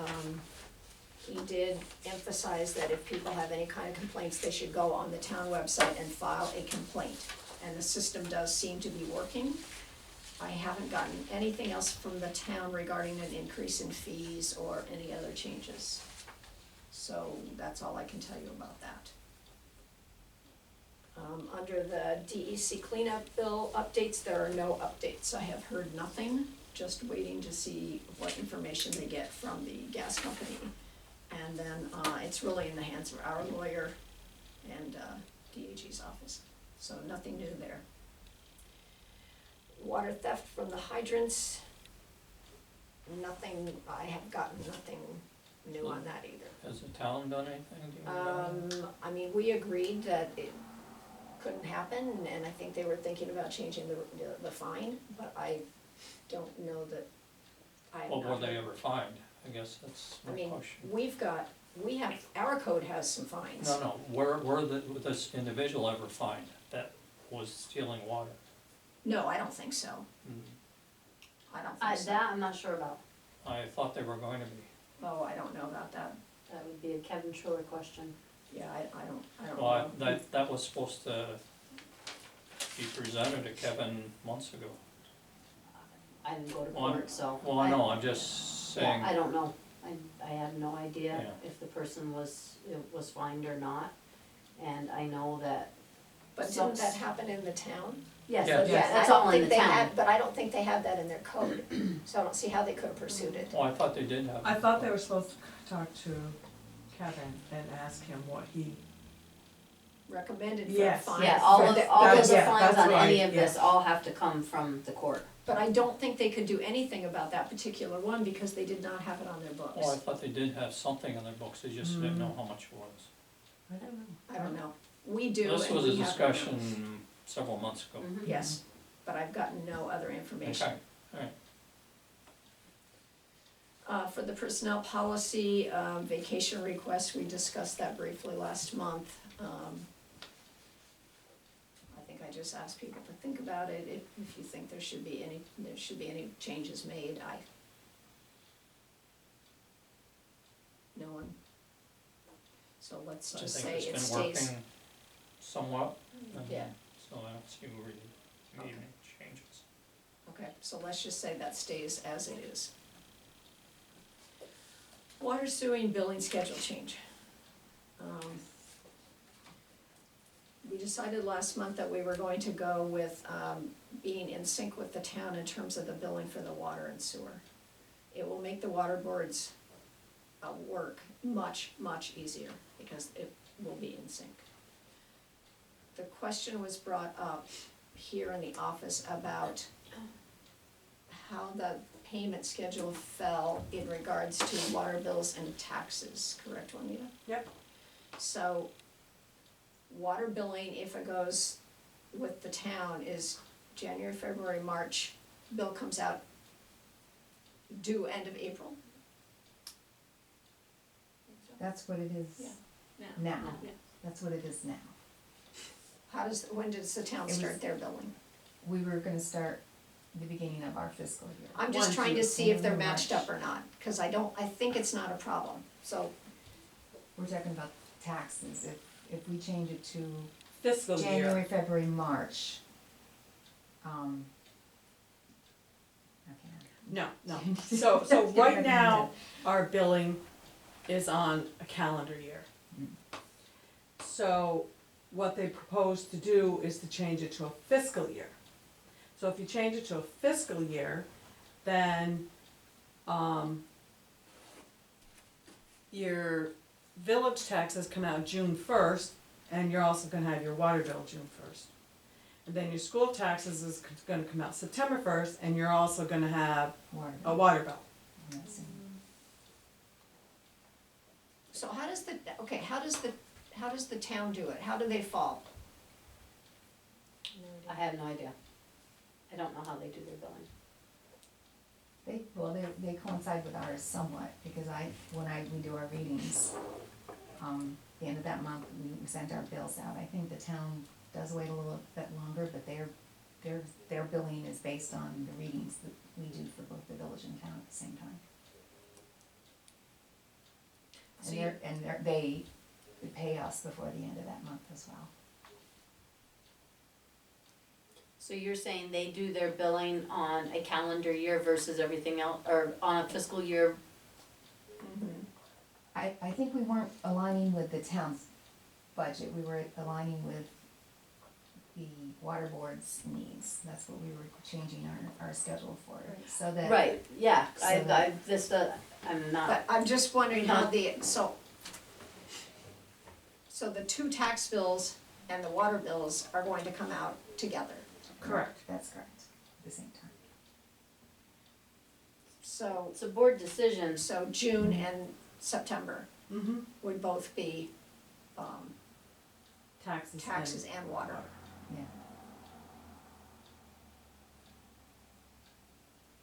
He did emphasize that if people have any kind of complaints, they should go on the town website and file a complaint. And the system does seem to be working. I haven't gotten anything else from the town regarding an increase in fees or any other changes. So that's all I can tell you about that. Under the DEC cleanup bill updates, there are no updates. I have heard nothing, just waiting to see what information they get from the gas company. And then, it's really in the hands of our lawyer and, DAG's office, so nothing new there. Water theft from the hydrants, nothing, I have gotten nothing new on that either. Has the town done anything? Do you know? I mean, we agreed that it couldn't happen, and I think they were thinking about changing the fine, but I don't know that I'm What not. will they ever find? I guess that's I my mean, question. we have, our code has some fines. No, where this individual ever find that was stealing water. No, I don't think so. I don't think so. That I'm not sure about. I thought they were going to be. Oh, I don't know about that. That would be a Kevin Schiller question. Yeah, I don't Well, know. that was supposed to be presented to Kevin months ago. I didn't go to Well, court, so. Well, I know, I'm just saying, Yeah, I don't know. I have no idea Yeah. if the person was fined or not. And I know that, But some- didn't that happen in the town? yes, Yes. yeah, that's I don't all in think the they town. had- But I don't think they have that in their code, so I don't see how they could have pursued it. well, I thought they did have. I thought they were supposed to talk to Kevin and ask him what he, Recommended for a Yes. fine. Yeah, all for of, the- all of That's- the yeah, fines that's on right, any of this yeah. all have to come from the court. But I don't think they could do anything about that particular one because they did not have it on their books. Well, I thought they did have something in their books, they just didn't know how much it was. I don't know. I don't know. We do, This and was a we have- discussion several months ago. Mhm. Yes, but I've gotten no other information. Okay, alright. For the personnel policy, vacation request, we discussed that briefly last month. I think I just asked people to think about it, if you think there should be any changes made, no one. So let's I just think say it it's stays. been working somewhat, and Yeah. so I don't see where you need any changes. Okay, so let's just say that stays as it is. Water sewing billing schedule change. We decided last month that we were going to go with, being in sync with the town in terms of the billing for the water and sewer. It will make the water boards, work much, much easier, because it will be in sync. The question was brought up here in the office about how the payment schedule fell in regards to water bills and taxes, correct, Juanita? Yep. So, water billing, if it goes with the town, is January, February, March, bill comes out due end of April? That's what it is Yeah. now. Yeah. That's what it is now. When does the town It was- start their billing? We were gonna start the beginning of our fiscal year. I'm just One, trying two, to see if they're March. matched up or not, cause I think it's not a problem, so, We're talking about taxes. If we change it to Fiscal year. January, February, March, okay. No, no. So right now, our billing is on a calendar year. So what they propose to do is to change it to a fiscal year. So if you change it to a fiscal year, then, your village taxes come out June first, and you're also gonna have your water bill June first. And then your school taxes is gonna come out September first, and you're also gonna have Water a bill. water bill. That's it. so how does the town do it? How do they fall? I have no idea. I don't know how they do their billing. They coincide with ours somewhat, because we do our readings, the end of that month, we send our bills out. I think the town does wait a little bit longer, but their billing is based on the readings that we do for both the village and town at the same time. So They pay us before the end of that month as well. So you're saying they do their billing on a calendar year versus everything else, or on a fiscal year? I think we weren't aligning with the town's budget, we were aligning with the water board's needs. That's what we were changing our schedule for, so that. Right, yeah, So I'm not, But I'm just wondering how so the two tax bills and the water bills are going to come out together. Correct. That's correct, at the same time. So, it's a board decision. so June and September Mm-hmm. would both be, Taxes. taxes and water. Yeah.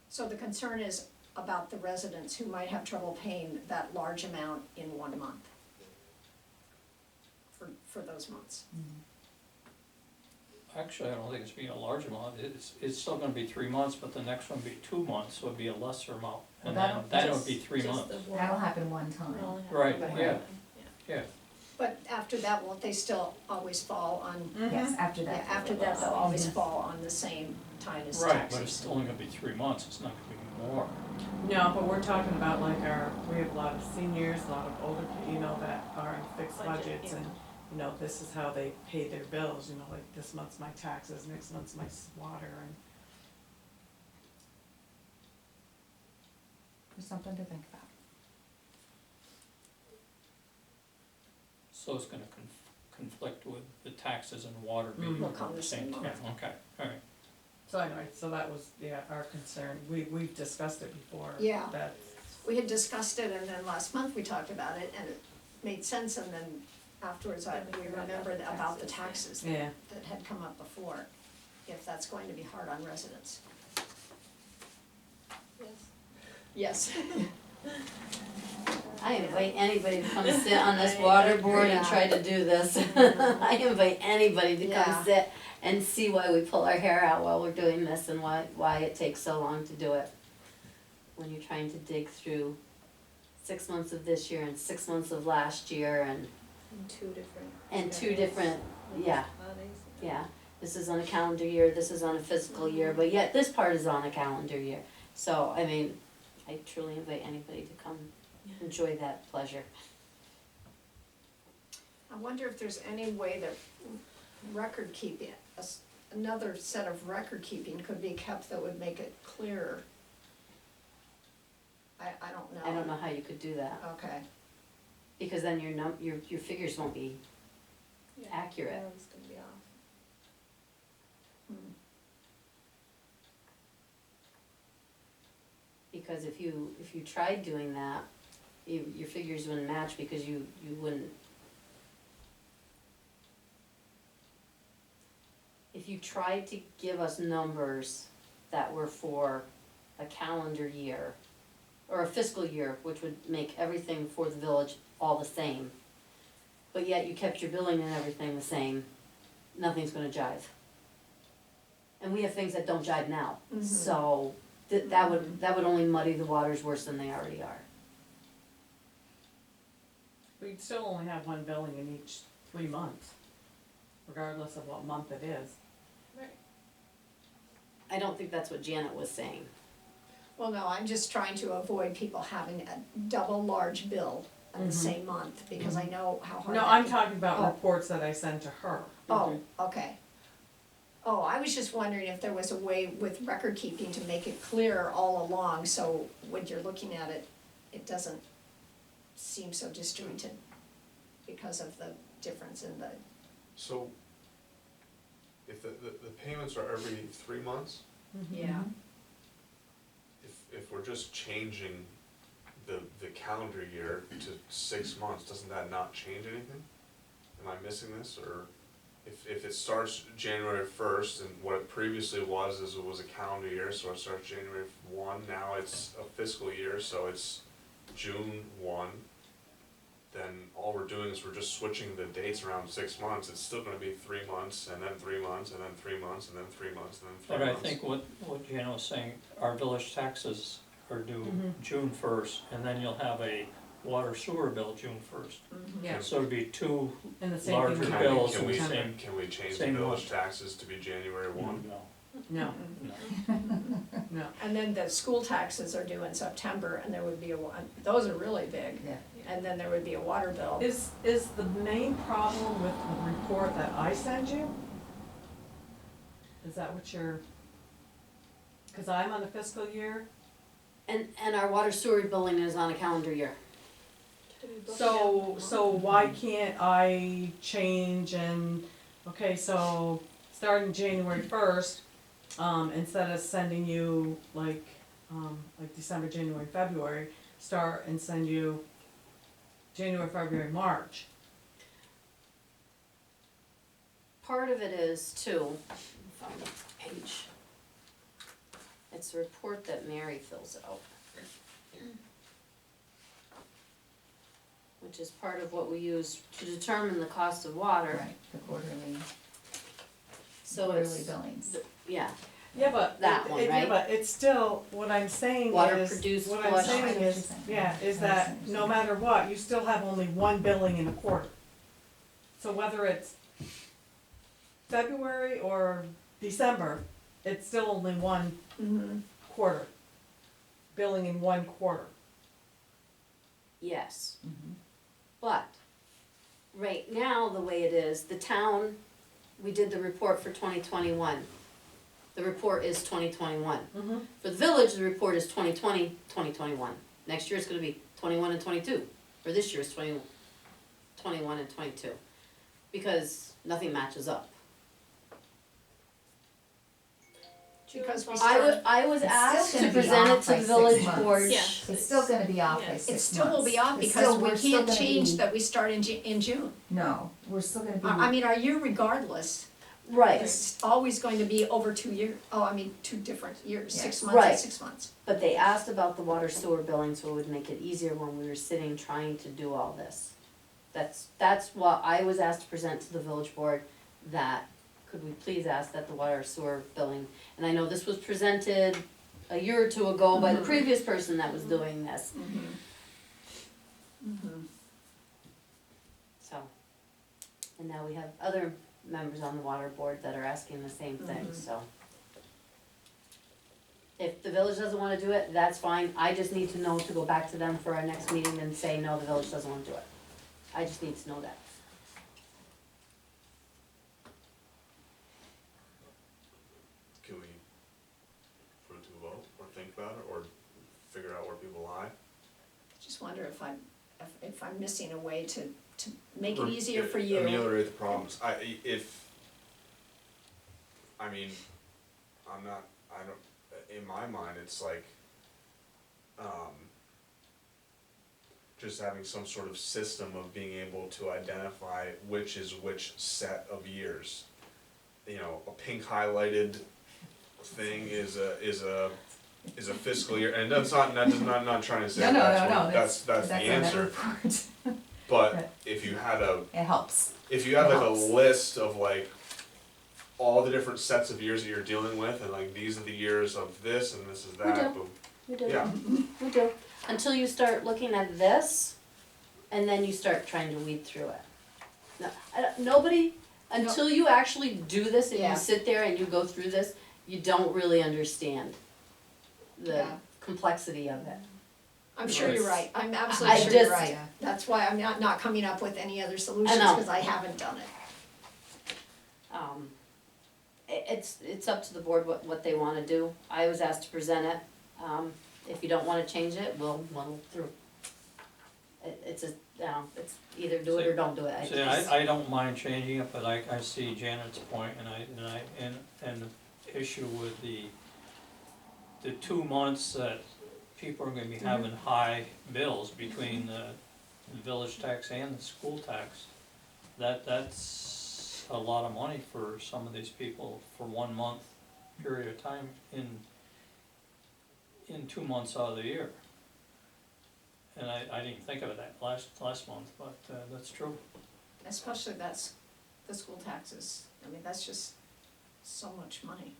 So the concern is about the residents who might have trouble paying that large amount in 1 month. For those months. Mhm. Actually, I don't think it's being a large amount, it's still gonna be 3 months, but the next one would be 2 months, so it'd be a lesser amount. And Well, then would be 3 months. That'll happen one time. Right, yeah. Yeah, But after that, won't they still always fall on, Yes, after yeah, that. after that, they'll always fall on the same time as taxes? right, but it's only gonna be 3 months, it's not gonna be more. No, but we're talking about like we have a lot of seniors, a lot of older, that are in fixed Budget, budgets yeah. and, this is how they pay their bills, like this month's my taxes, next month's my water and. There's something to think about. So it's gonna conflict with the taxes and water being Will at come the the same same time, okay, alright. So anyway, so that was, our concern, we've discussed it before. Yeah. That, We had discussed it, and then last month we talked about it, and it made sense, and then afterwards, we remembered about the taxes yeah, that had come up before, if that's going to be hard on residents. Yes. I invite anybody to come sit on this water board and try to do this. I invite anybody to Yeah. come sit and see why we pull our hair out while we're doing this and why it takes so long to do it. When you're trying to dig through 6 months of this year and 6 months of last year and two different, yeah, yeah. This is on a calendar year, this is on a fiscal year, but yet this part is on a calendar year. So, I mean, I truly invite anybody to come enjoy that pleasure. I wonder if there's any way that record keeping, another set of record keeping could be kept that would make it clearer. I don't know. I don't know how you could do that, Okay, because then your figures won't be accurate. hmm, Because if you tried doing that, your figures wouldn't match because you wouldn't. If you tried to give us numbers that were for a calendar year or a fiscal year, which would make everything for the village all the same, but yet you kept your billing and everything the same, nothing's gonna jive. And we have things that don't jive now, Mhm. so that would only muddy the waters worse than they already are. we'd still only have one billing in each 3 months, regardless of what month it is. I don't think that's what Janet was saying. well, no, I'm just trying to avoid people having a double large bill in the same month, because I know how hard No, that I'm can- talking about Oh. reports that I send to her. Oh, okay. Oh, I was just wondering if there was a way with record keeping to make it clear all along, so when you're looking at it, it doesn't seem so disjointed because of the difference in the, So, if the payments are every 3 months, yeah. if we're just changing the calendar year to 6 months, doesn't that not change anything? Am I missing this, or if it starts January 1st, and what it previously was is it was a calendar year, so it starts January 1, now it's a fiscal year, so it's June 1, then all we're doing is we're just switching the dates around 6 months, it's still gonna be 3 months, and then 3 months, and then 3 months, and then 3 months, and then 3 But months. I think what Jana was saying, our village taxes are due Mhm. June 1st, and then you'll have a water sewer bill June 1st. Yeah, So it'd be two and the same larger thing with bills Can in we, the September. same, can we change the same village month. taxes to be January 1? No, No, no. no. And then the school taxes are due in September, and there would be those are really big. Yeah. And then there would be a water bill. Is the main problem with the report that I send you? Is that what you're, cause I'm on the fiscal year, And our water sewer billing is on a calendar year. so why can't I change and, okay, so starting January 1st, instead of sending you like December, January, February, start and send you January, February, March. Part of it is too, find the page. It's a report that Mary fills out. Which is part of what we use to determine the cost of water. Right, the quarterly. So quarterly it's, billings. yeah, Yeah, but, That one, right? yeah, but it's still, what I'm saying Water is, produced, what I'm flushed. saying I know what is, you're saying. yeah, is I that understand what you're no saying. matter what, you still have only one billing in a quarter. So whether it's February or December, it's still only one Mm-hmm. quarter. Billing in one quarter. yes. Mhm. But, right now, the way it is, the town, we did the report for 2021. The report is 2021. Mm-hmm. For the village, the report is 2020, 2021. Next year it's gonna be 21 and 22, or this year is 21 and 22. Because nothing matches up. Because we I was It's asked still to gonna be present it off to by the 6 village months. board. Yeah. It's still gonna be off by Yeah. 6 It months. still will be off It's because still- we we're still can't gonna change be- that we start in June. No, we're still gonna be. I mean, our year regardless Right, is always going to be over 2 years, 2 different years, 6 Yes. months and Right. 6 months. but they asked about the water sewer billing, so it would make it easier when we were sitting trying to do all this. That's what I was asked to present to the village board, that could we please ask that the water sewer billing, and I know this was presented a year or two ago by the Mhm. previous person that was doing this, Mm-hmm. Mm-hmm. so. And now we have other members on the water board that are asking the same thing, Mhm. so. If the village doesn't wanna do it, that's fine, I just need to know to go back to them for our next meeting and say, no, the village doesn't wanna do it. I just need to know that. Can we put it to a vote, or think about it, or figure out where people lie? Just wonder if I'm missing a way to make it easier for you. Ameliorate the problems, I mean, I don't, in my mind, it's like, just having some sort of system of being able to identify which is which set of years. You know, a pink highlighted thing is a fiscal year, and that's not trying to say No, that's the on that answer. report. But if you had It helps. if you had like a Helps. list of like all the different sets of years that you're dealing with, and like these are the years of this and this is that, do. boom. We do. Yeah, We do, until you start looking at this, and then you start trying to weed through it. No, nobody, until you actually do this and Yeah. you sit there and you go through this, you don't really understand the Yeah. complexity of it. I'm sure you're right, I'm I absolutely sure you're just- right. That's why I'm not coming up with any other solutions, know. because I haven't done it. It's up to the board what they wanna do. I was asked to present it. If you don't wanna change it, we'll muddle through. It's it's either do it or don't do it. See, I don't mind changing it, but I see Janet's point, and the issue with the 2 months that people are gonna be having high bills between the village tax and the school tax. That's a lot of money for some of these people for 1 month period of time in 2 months out of the year. And I didn't think of it that last month, but that's true. Especially that's the school taxes, I mean, that's just so much money.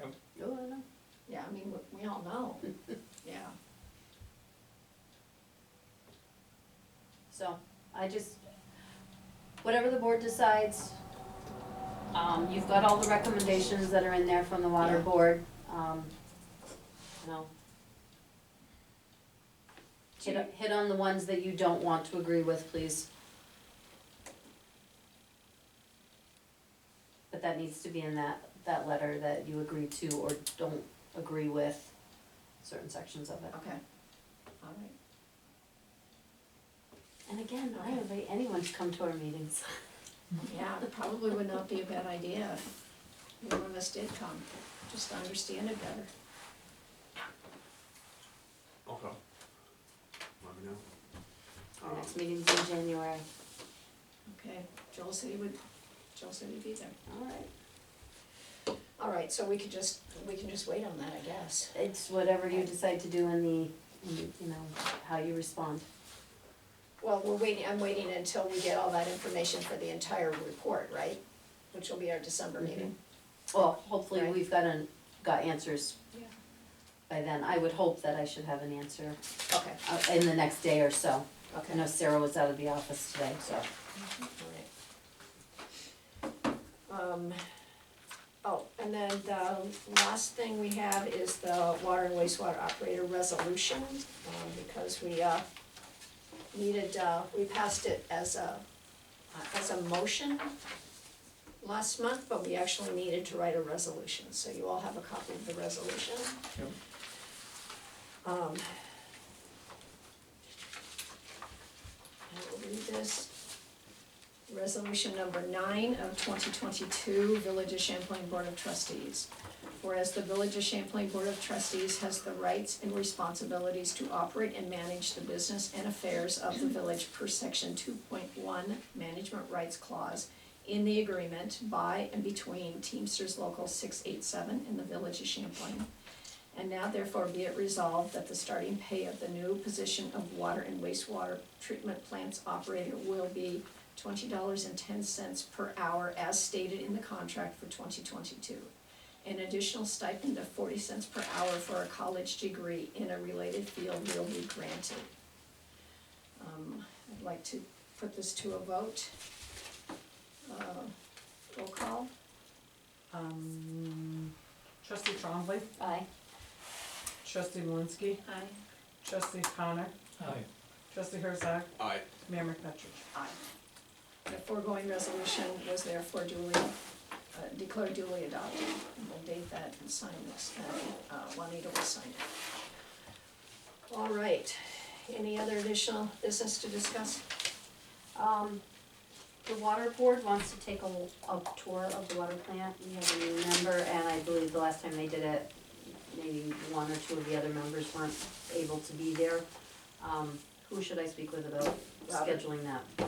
Oh, I know. Yeah, I mean, we all know, yeah. So, I just, whatever the board decides, you've got all the recommendations that are in there from the water Yeah. board, you know. Hit on the ones that you don't want to agree with, please. But that needs to be in that letter that you agree to or don't agree with certain sections of it. Okay, all right. And again, I invite anyone to come to our meetings. Yeah, it probably would not be a bad idea if one of us did come, just to understand it better. Okay. Let me know. Our next meeting's in January. Okay, Joel said he'd be there. All right. All right, so we can just wait on that, I guess. It's whatever you decide to do in you know, how you respond. Well, I'm waiting until we get all that information for the entire report, right? Which will be our December meeting. Well, hopefully Right. we've got answers Yeah. by then. I would hope that I should have an answer Okay, in the next day or so. I okay. know Sarah was out of the office today, so. Oh, and then the last thing we have is the water and wastewater operator resolution, because we, needed, we passed it as a motion last month, but we actually needed to write a resolution, so you all have a copy of the resolution. Yep. I will read this. Resolution number 9 of 2022, Village of Champlain Board of Trustees. Whereas the Village of Champlain Board of Trustees has the rights and responsibilities to operate and manage the business and affairs of the village per section 2.1 Management Rights Clause in the agreement by and between Teamsters Local 687 and the Village of Champlain. And now therefore be it resolved that the starting pay of the new position of water and wastewater treatment plants operator will be $20.10 per hour as stated in the contract for 2022. An additional stipend of 40 cents per hour for a college degree in a related field will be granted. I'd like to put this to a vote. Roll call. Trustee Trombley, Aye. trustee Malinsky, Aye. trustee Connor, Aye. trustee Herzog, Aye. Mayor McFetrich. Aye. The foregoing resolution was therefore duly, declared duly adopted. And we'll date that and sign this, and Juanita will sign it. All right, any other additional business to discuss? The water board wants to take a tour of the water plant. We have a new member, and I believe the last time they did it, maybe one or two of the other members weren't able to be there. Who should I speak with about Robert. scheduling that?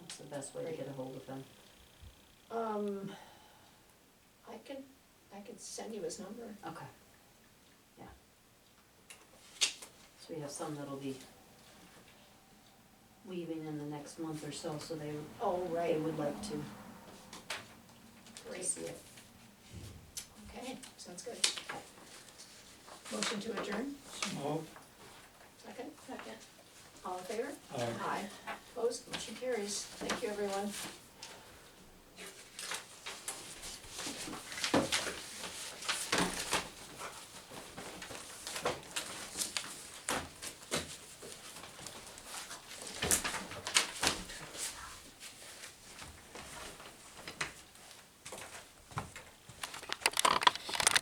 What's the best way to get a hold of him? I could send you his number. Okay. Yeah. So we have some that'll be leaving in the next month or so, so they Oh, they right, would like to great, see it. okay, sounds good. Motion to adjourn, So, second? Second. All in favor? aye. Aye. Opposed, motion carries. Thank you, everyone.